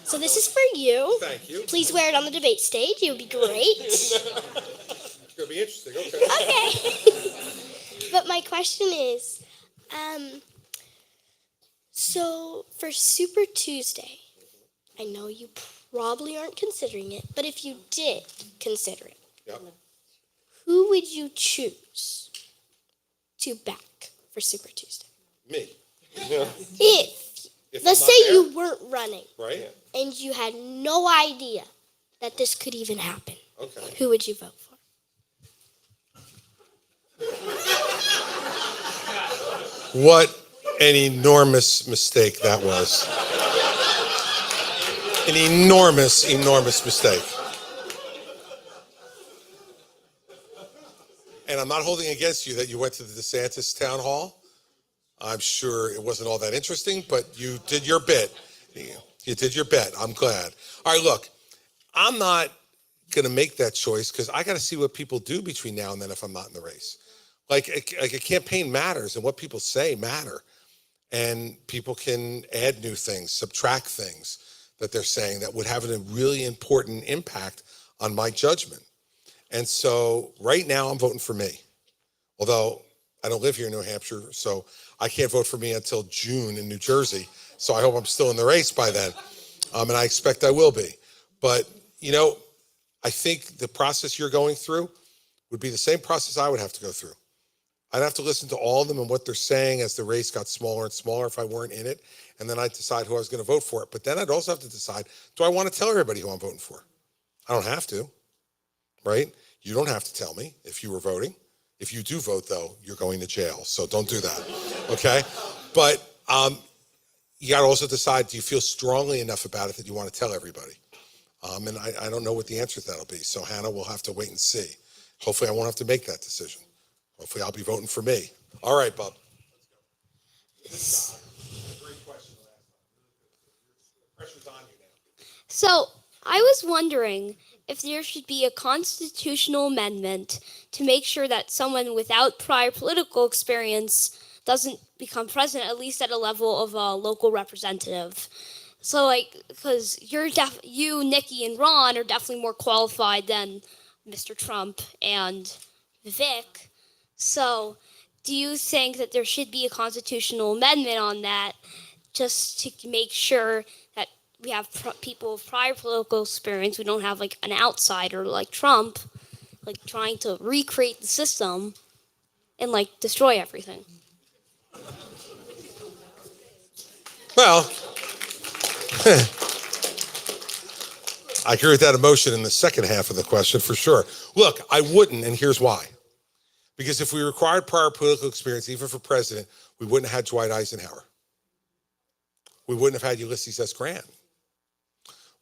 So this is for you. Thank you. Please wear it on the debate stage. It would be great. It's going to be interesting. Okay. Okay. But my question is, so for Super Tuesday, I know you probably aren't considering it, but if you did consider it, Yep. who would you choose to back for Super Tuesday? Me. If If let's I'm say not there, you weren't running right? and you had no idea that this could even happen, Okay. who would you vote for? What an enormous mistake that was. An enormous, enormous mistake. And I'm not holding against you that you went to the DeSantis town hall. I'm sure it wasn't all that interesting, but you did your bit. You did your bit. I'm glad. All right, look, I'm not going to make that choice because I got to see what people do between now and then if I'm not in the race. Like a campaign matters, and what people say matter. And people can add new things, subtract things that they're saying that would have a really important impact on my judgment. And so right now I'm voting for me. Although I don't live here in New Hampshire, so I can't vote for me until June in New Jersey. So I hope I'm still in the race by then. And I expect I will be. But, you know, I think the process you're going through would be the same process I would have to go through. I'd have to listen to all of them and what they're saying as the race got smaller and smaller if I weren't in it. And then I'd decide who I was going to vote for it. But then I'd also have to decide, do I want to tell everybody who I'm voting for? I don't have to, right? You don't have to tell me if you were voting. If you do vote, though, you're going to jail. So don't do that, okay? But you got to also decide, do you feel strongly enough about it that you want to tell everybody? And I don't know what the answer to that'll be. So Hannah, we'll have to wait and see. Hopefully I won't have to make that decision. Hopefully I'll be voting for me. All right, Bob. So I was wondering if there should be a constitutional amendment to make sure that someone without prior political experience doesn't become president, at least at a level of a local representative. So, like, because you, Nikki, and Ron are definitely more qualified than Mr. Trump and Vic. So, do you think that there should be a constitutional amendment on that just to make sure that we have people with prior political experience? We don't have, like, an outsider like Trump, like, trying to recreate the system and, like, destroy everything. Well, I agree with that emotion in the second half of the question for sure. Look, I wouldn't, and here's why. Because if we required prior political experience, even for president, we wouldn't have had Dwight Eisenhower. We wouldn't have had Ulysses S. Grant,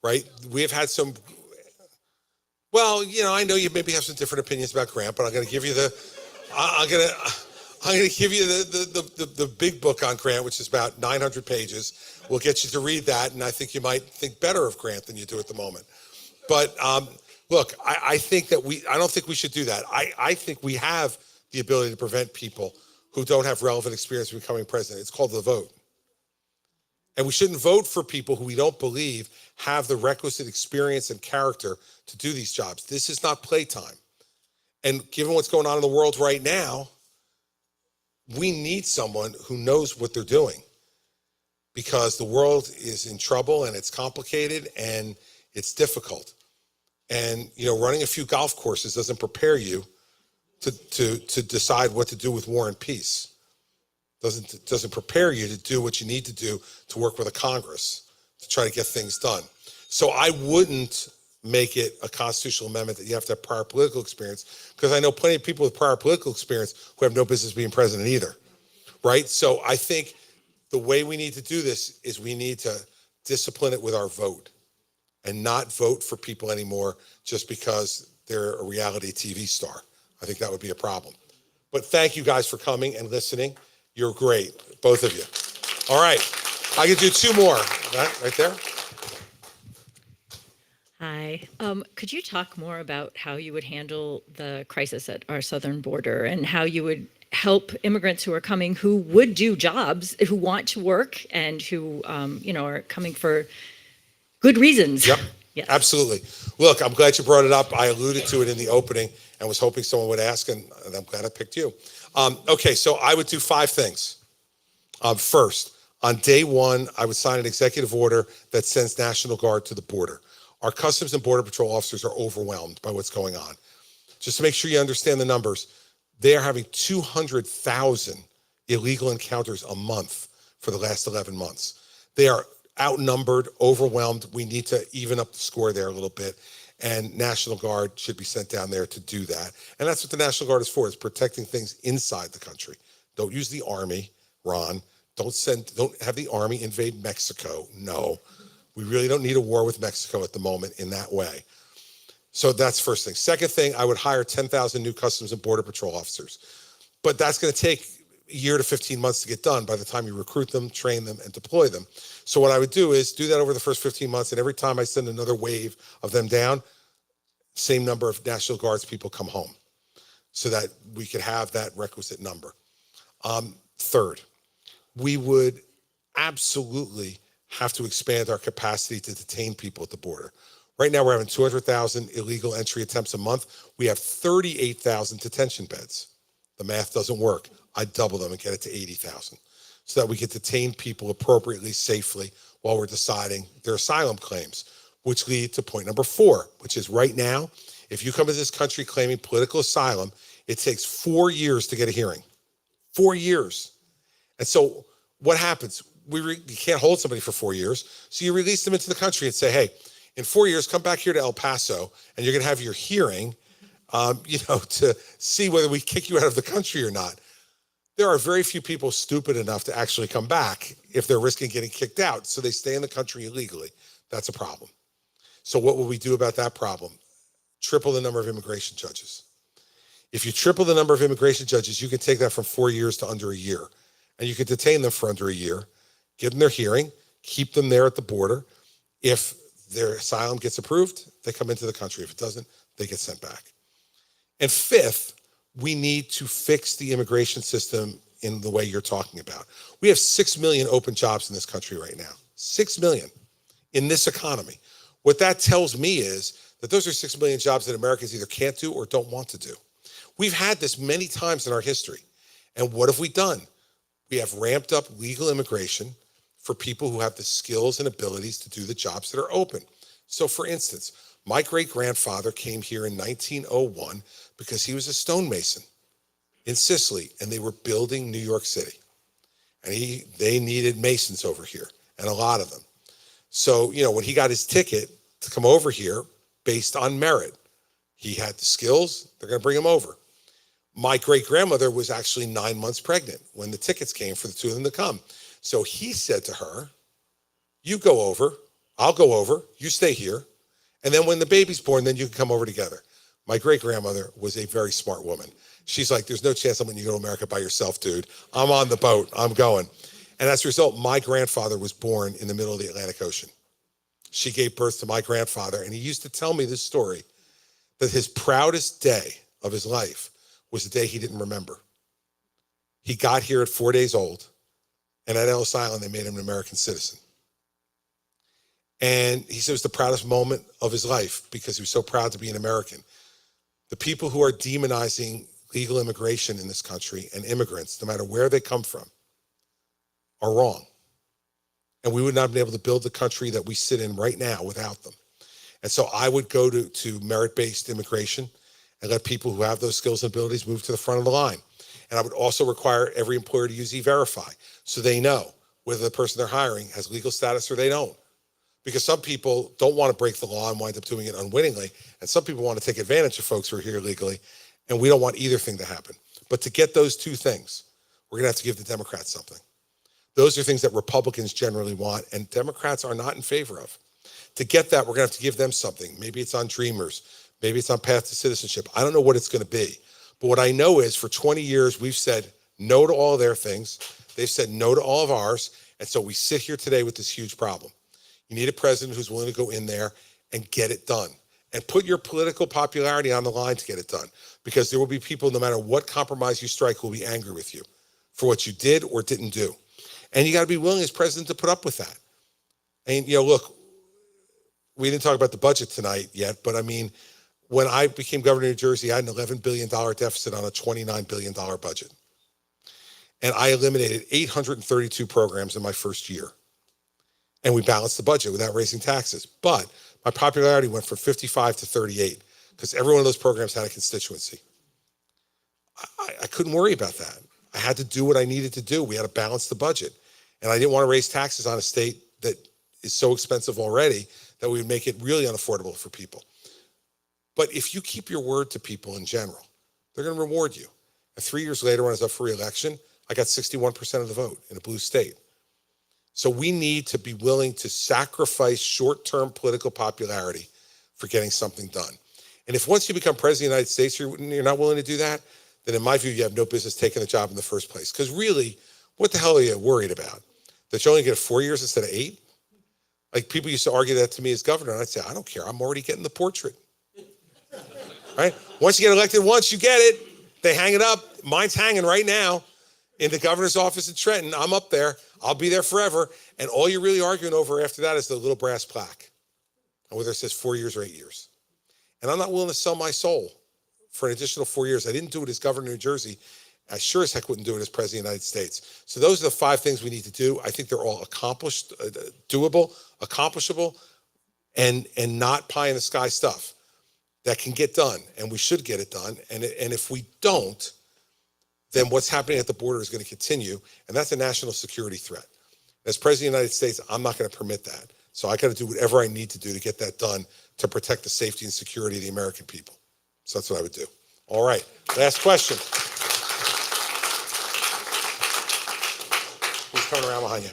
right? We have had some, well, you know, I know you maybe have some different opinions about Grant, but I'm going to give you the big book on Grant, which is about 900 pages. We'll get you to read that, and I think you might think better of Grant than you do at the moment. But look, I think that I don't think we should do that. I think we have the ability to prevent people who don't have relevant experience from becoming president. It's called the vote. And we shouldn't vote for people who we don't believe have the requisite experience and character to do these jobs. This is not playtime. And given what's going on in the world right now, we need someone who knows what they're doing, because the world is in trouble and it's complicated and it's difficult. And, you know, running a few golf courses doesn't prepare you to decide what to do with war and peace. Doesn't prepare you to do what you need to do to work with a Congress to try to get things done. So I wouldn't make it a constitutional amendment that you have to have prior political experience, because I know plenty of people with prior political experience who have no business being president either, right? So I think the way we need to do this is we need to discipline it with our vote and not vote for people anymore just because they're a reality TV star. I think that would be a problem. But thank you guys for coming and listening. You're great, both of you. All right, I can do two more. Right there. Hi. Could you talk more about how you would handle the crisis at our southern border and how you would help immigrants who are coming, who would do jobs, who want to work, and who are coming for good reasons? Yep. Yes. Absolutely. Look, I'm glad you brought it up. I alluded to it in the opening and was hoping someone would ask, and I'm glad I picked you. Okay, so I would do 5 things. First, on day 1, I would sign an executive order that sends National Guard to the border. Our Customs and Border Patrol officers are overwhelmed by what's going on. Just to make sure you understand the numbers, they are having 200,000 illegal encounters a month for the last 11 months. They are outnumbered, overwhelmed. We need to even up the score there a little bit. And National Guard should be sent down there to do that. And that's what the National Guard is for, is protecting things inside the country. Don't use the Army, Ron. Don't have the Army invade Mexico. No, we really don't need a war with Mexico at the moment in that way. So that's first thing. Second thing, I would hire 10,000 new Customs and Border Patrol officers. But that's going to take a year to 15 months to get done by the time you recruit them, train them, and deploy them. So what I would do is do that over the first 15 months, and every time I send another wave of them down, same number of National Guards people come home so that we could have that requisite number. Third, we would absolutely have to expand our capacity to detain people at the border. Right now, we're having 200,000 illegal entry attempts a month. We have 38,000 detention beds. The math doesn't work. I'd double them and get it to 80,000 so that we could detain people appropriately, safely, while we're deciding their asylum claims, which lead to point number 4, which is right now, if you come to this country claiming political asylum, it takes 4 years to get a hearing. 4 years. And so what happens? You can't hold somebody for 4 years. So you release them into the country and say, hey, in 4 years, come back here to El Paso and you're going to have your hearing, to see whether we kick you out of the country or not. There are very few people stupid enough to actually come back if they're risking getting kicked out. So they stay in the country illegally. That's a problem. So what will we do about that problem? Triple the number of immigration judges. If you triple the number of immigration judges, you can take that from 4 years to under a year. And you can detain them for under a year, give them their hearing, keep them there at the border. If their asylum gets approved, they come into the country. If it doesn't, they get sent back. And fifth, we need to fix the immigration system in the way you're talking about. We have 6 million open jobs in this country right now. 6 million in this economy. What that tells me is that those are 6 million jobs that Americans either can't do or don't want to do. We've had this many times in our history. And what have we done? We have ramped up legal immigration for people who have the skills and abilities to do the jobs that are open. So for instance, my great-grandfather came here in 1901 because he was a stonemason in Sicily, and they were building New York City. And they needed masons over here, and a lot of them. So, when he got his ticket to come over here based on merit, he had the skills, they're going to bring him over. My great-grandmother was actually 9 months pregnant when the tickets came for the two of them to come. So he said to her, you go over, I'll go over, you stay here, and then when the baby's born, then you can come over together. My great-grandmother was a very smart woman. She's like, there's no chance I'm letting you go to America by yourself, dude. I'm on the boat, I'm going. And as a result, my grandfather was born in the middle of the Atlantic Ocean. She gave birth to my grandfather, and he used to tell me this story, that his proudest day of his life was the day he didn't remember. He got here at 4 days old, and at Ellis Island, they made him an American citizen. And he said it was the proudest moment of his life because he was so proud to be an American. The people who are demonizing legal immigration in this country and immigrants, no matter where they come from, are wrong. And we would not have been able to build the country that we sit in right now without them. And so I would go to merit-based immigration and let people who have those skills and abilities move to the front of the line. And I would also require every employer to use E-Verify so they know whether the person they're hiring has legal status or they don't. because some people don't want to break the law and wind up doing it unwittingly. And some people want to take advantage of folks who are here legally. And we don't want either thing to happen. But to get those two things, we're going to have to give the Democrats something. Those are things that Republicans generally want and Democrats are not in favor of. To get that, we're going to have to give them something. Maybe it's on Dreamers. Maybe it's on Path to Citizenship. I don't know what it's going to be. But what I know is for 20 years, we've said no to all of their things. They've said no to all of ours. And so we sit here today with this huge problem. You need a president who's willing to go in there and get it done and put your political popularity on the line to get it done. Because there will be people, no matter what compromise you strike, who will be angry with you for what you did or didn't do. And you got to be willing as president to put up with that. And, look, we didn't talk about the budget tonight yet, but I mean, when I became governor of New Jersey, I had an $11 billion deficit on a $29 billion budget. And I eliminated 832 programs in my first year. And we balanced the budget without raising taxes. But my popularity went from 55 to 38 because every one of those programs had a constituency. I couldn't worry about that. I had to do what I needed to do. We had to balance the budget. And I didn't want to raise taxes on a state that is so expensive already that we would make it really unaffordable for people. But if you keep your word to people in general, they're going to reward you. And 3 years later, when I was up for re-election, I got 61% of the vote in a blue state. So we need to be willing to sacrifice short-term political popularity for getting something done. And if once you become president of the United States, you're not willing to do that, then in my view, you have no business taking the job in the first place. Because really, what the hell are you worried about? That you only get 4 years instead of 8? Like people used to argue that to me as governor, and I'd say, I don't care. I'm already getting the portrait. Right? Once you get elected once, you get it. They hang it up. Mine's hanging right now in the governor's office in Trenton. I'm up there. I'll be there forever. And all you're really arguing over after that is the little brass plaque, whether it says 4 years or 8 years. And I'm not willing to sell my soul for an additional 4 years. I didn't do it as governor of New Jersey. I sure as heck wouldn't do it as president of the United States. So those are the 5 things we need to do. I think they're all accomplished, doable, accomplishable, and not pie in the sky stuff that can get done. And we should get it done. And if we don't, then what's happening at the border is going to continue. And that's a national security threat. As president of the United States, I'm not going to permit that. So I got to do whatever I need to do to get that done to protect the safety and security of the American people. So that's what I would do. All right. Last question. Please turn around behind you.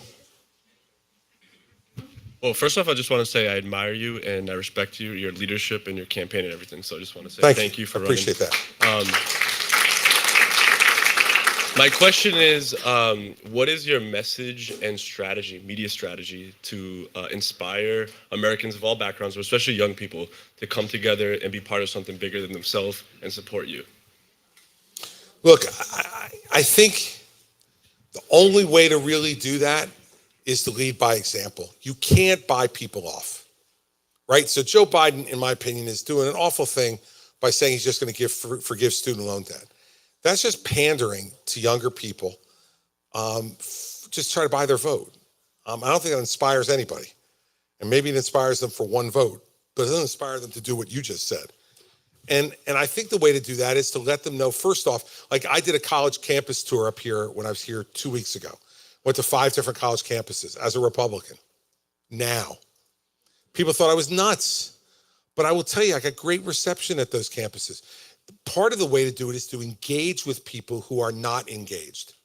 Well, first off, I just want to say I admire you and I respect you, your leadership and your campaign and everything. So I just want to say thank you for running. Appreciate that. My question is, what is your message and strategy, media strategy, to inspire Americans of all backgrounds, but especially young people, to come together and be part of something bigger than themselves and support you? Look, I think the only way to really do that is to lead by example. You can't buy people off, right? So Joe Biden, in my opinion, is doing an awful thing by saying he's just going to forgive student loan debt. That's just pandering to younger people, just try to buy their vote. I don't think that inspires anybody. And maybe it inspires them for one vote, but it doesn't inspire them to do what you just said. And I think the way to do that is to let them know, first off, like I did a college campus tour up here when I was here 2 weeks ago. Went to 5 different college campuses as a Republican. Now, people thought I was nuts, but I will tell you, I got great reception at those campuses. Part of the way to do it is to engage with people who are not engaged.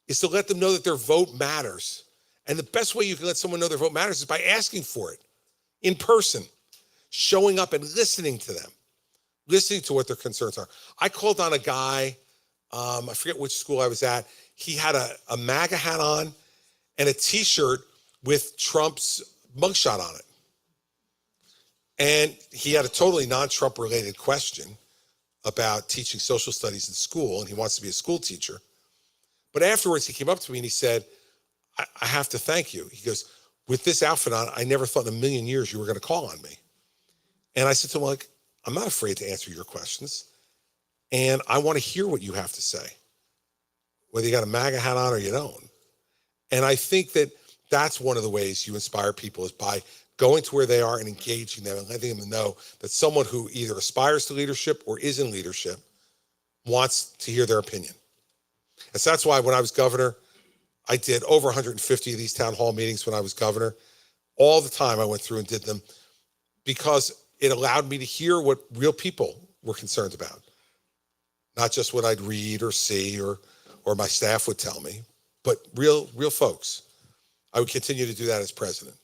Is to let them know that their vote matters. And the best way you can let someone know their vote matters is by asking for it in person, showing up and listening to them, listening to what their concerns are. I called on a guy, I forget which school I was at. He had a MAGA hat on and a t-shirt with Trump's mugshot on it. And he had a totally non-Trump related question about teaching social studies in school, and he wants to be a school teacher. But afterwards, he came up to me and he said, I have to thank you. He goes, with this outfit on, I never thought in a million years you were going to call on me. And I said to him, like, I'm not afraid to answer your questions. And I want to hear what you have to say, whether you got a MAGA hat on or you don't. And I think that that's one of the ways you inspire people is by going to where they are and engaging them and letting them know that someone who either aspires to leadership or is in leadership wants to hear their opinion. And so that's why when I was governor, I did over 150 of these town hall meetings when I was governor. all the time. I went through and did them because it allowed me to hear what real people were concerned about, not just what I'd read or see or my staff would tell me, but real folks. I would continue to do that as president.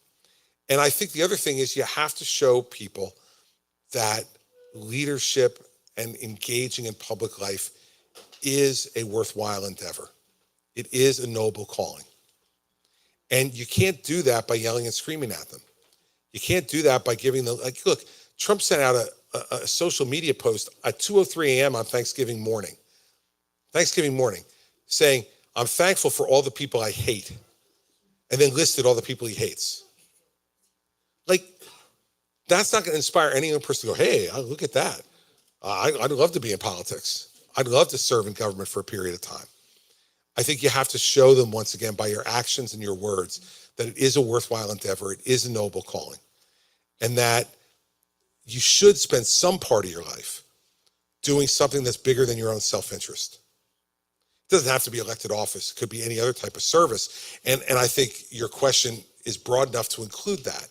And I think the other thing is you have to show people that leadership and engaging in public life is a worthwhile endeavor. It is a noble calling. And you can't do that by yelling and screaming at them. You can't do that by giving them, like, look, Trump sent out a social media post at 2:03 a.m. on Thanksgiving morning, saying, I'm thankful for all the people I hate, and then listed all the people he hates. Like, that's not going to inspire any young person to go, hey, look at that. I'd love to be in politics. I'd love to serve in government for a period of time. I think you have to show them once again by your actions and your words that it is a worthwhile endeavor, it is a noble calling, and that you should spend some part of your life doing something that's bigger than your own self-interest. It doesn't have to be elected office. It could be any other type of service. And I think your question is broad enough to include that.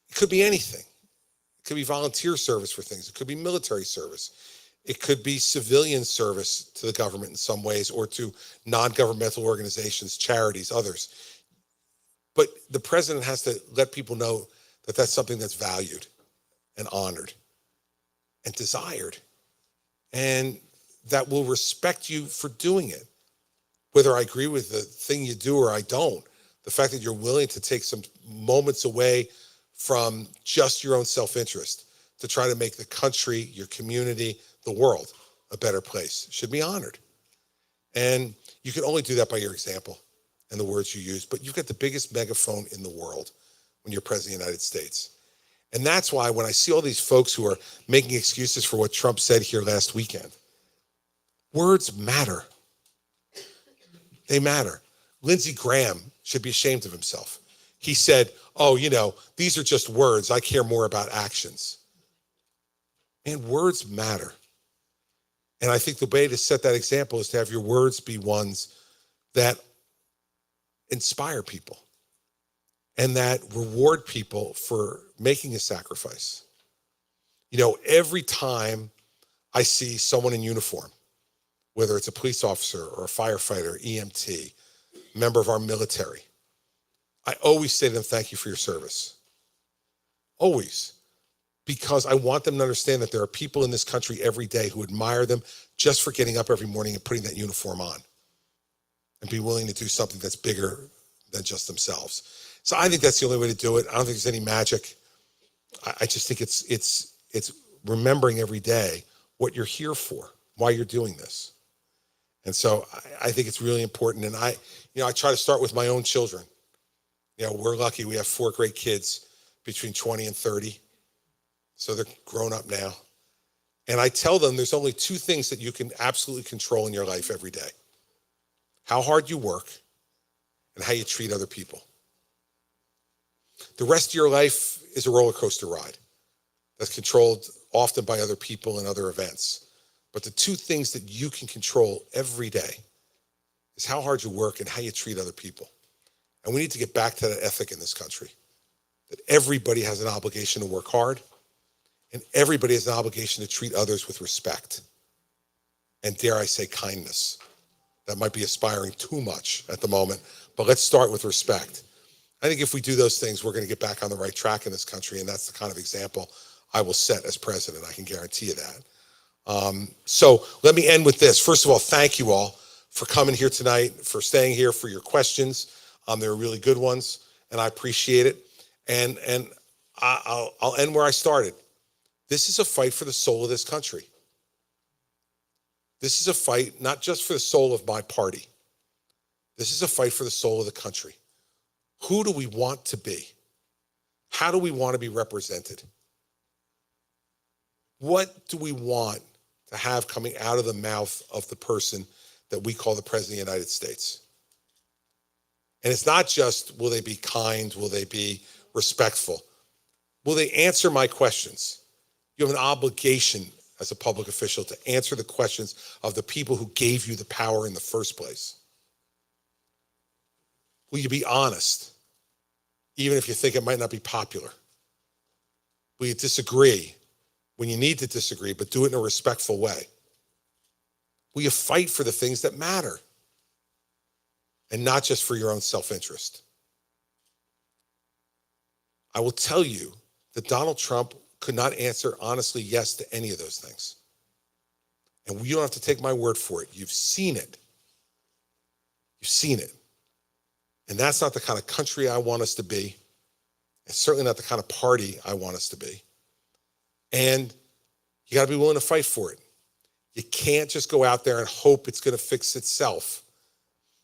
It could be anything. It could be volunteer service for things. It could be military service. It could be civilian service to the government in some ways, or to non-governmental organizations, charities, others. But the president has to let people know that that's something that's valued and honored and desired, and that will respect you for doing it. Whether I agree with the thing you do or I don't, the fact that you're willing to take some moments away from just your own self-interest to try to make the country, your community, the world a better place should be honored. And you can only do that by your example and the words you use, but you've got the biggest megaphone in the world when you're president of the United States. And that's why when I see all these folks who are making excuses for what Trump said here last weekend, words matter. They matter. Lindsey Graham should be ashamed of himself. He said, oh, these are just words. I care more about actions. And words matter. And I think the way to set that example is to have your words be ones that inspire people and that reward people for making a sacrifice. Every time I see someone in uniform, whether it's a police officer or a firefighter, EMT, member of our military, I always say to them, thank you for your service. Always. Because I want them to understand that there are people in this country every day who admire them just for getting up every morning and putting that uniform on and be willing to do something that's bigger than just themselves. So I think that's the only way to do it. I don't think there's any magic. I just think it's remembering every day what you're here for, why you're doing this. And so I think it's really important. And I try to start with my own children. We're lucky. We have 4 great kids between 20 and 30. So they're grown up now. And I tell them there's only 2 things that you can absolutely control in your life every day: how hard you work and how you treat other people. The rest of your life is a roller coaster ride that's controlled often by other people and other events. But the 2 things that you can control every day is how hard you work and how you treat other people. And we need to get back to that ethic in this country, that everybody has an obligation to work hard, and everybody has an obligation to treat others with respect. And dare I say, kindness. That might be aspiring too much at the moment, but let's start with respect. I think if we do those things, we're going to get back on the right track in this country, and that's the kind of example I will set as president. I can guarantee you that. So let me end with this. First of all, thank you all for coming here tonight, for staying here, for your questions. They were really good ones, and I appreciate it. And I'll end where I started. This is a fight for the soul of this country. This is a fight not just for the soul of my party. This is a fight for the soul of the country. Who do we want to be? How do we want to be represented? What do we want to have coming out of the mouth of the person that we call the President of the United States? And it's not just, will they be kind? Will they be respectful? Will they answer my questions? You have an obligation as a public official to answer the questions of the people who gave you the power in the first place. Will you be honest, even if you think it might not be popular. Will you disagree when you need to disagree, but do it in a respectful way? Will you fight for the things that matter and not just for your own self-interest? I will tell you that Donald Trump could not answer honestly yes to any of those things. And you don't have to take my word for it. You've seen it. You've seen it. And that's not the kind of country I want us to be. It's certainly not the kind of party I want us to be. And you got to be willing to fight for it. You can't just go out there and hope it's going to fix itself.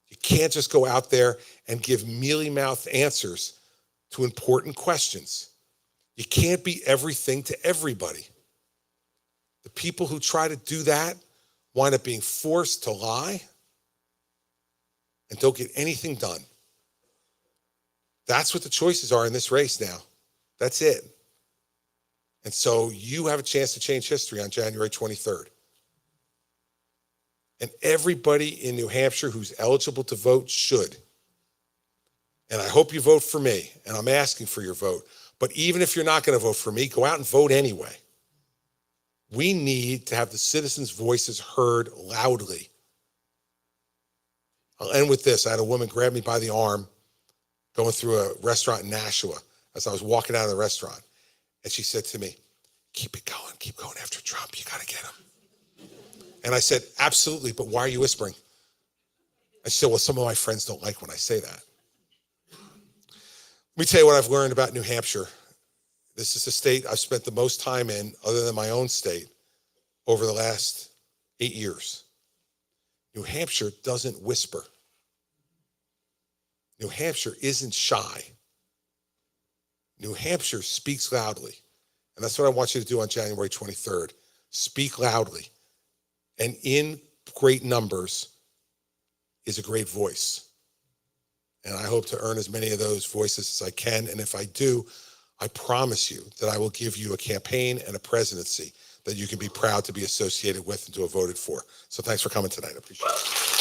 You can't just go out there and give mealy-mouthed answers to important questions. You can't be everything to everybody. The people who try to do that wind up being forced to lie and don't get anything done. That's what the choices are in this race now. That's it. And so you have a chance to change history on January 23rd. And everybody in New Hampshire who's eligible to vote should. And I hope you vote for me, and I'm asking for your vote. But even if you're not going to vote for me, go out and vote anyway. We need to have the citizens' voices heard loudly. I'll end with this. I had a woman grab me by the arm going through a restaurant in Nashua as I was walking out of the restaurant. And she said to me, keep going after Trump. You got to get him. And I said, absolutely, but why are you whispering? And she said, well, some of my friends don't like when I say that. Let me tell you what I've learned about New Hampshire. This is a state I've spent the most time in, other than my own state, over the last 8 years. New Hampshire doesn't whisper. New Hampshire isn't shy. New Hampshire speaks loudly. And that's what I want you to do on January 23rd. Speak loudly. And in great numbers is a great voice. And I hope to earn as many of those voices as I can. And if I do, I promise you that I will give you a campaign and a presidency that you can be proud to be associated with and to have voted for. So thanks for coming tonight. I appreciate it.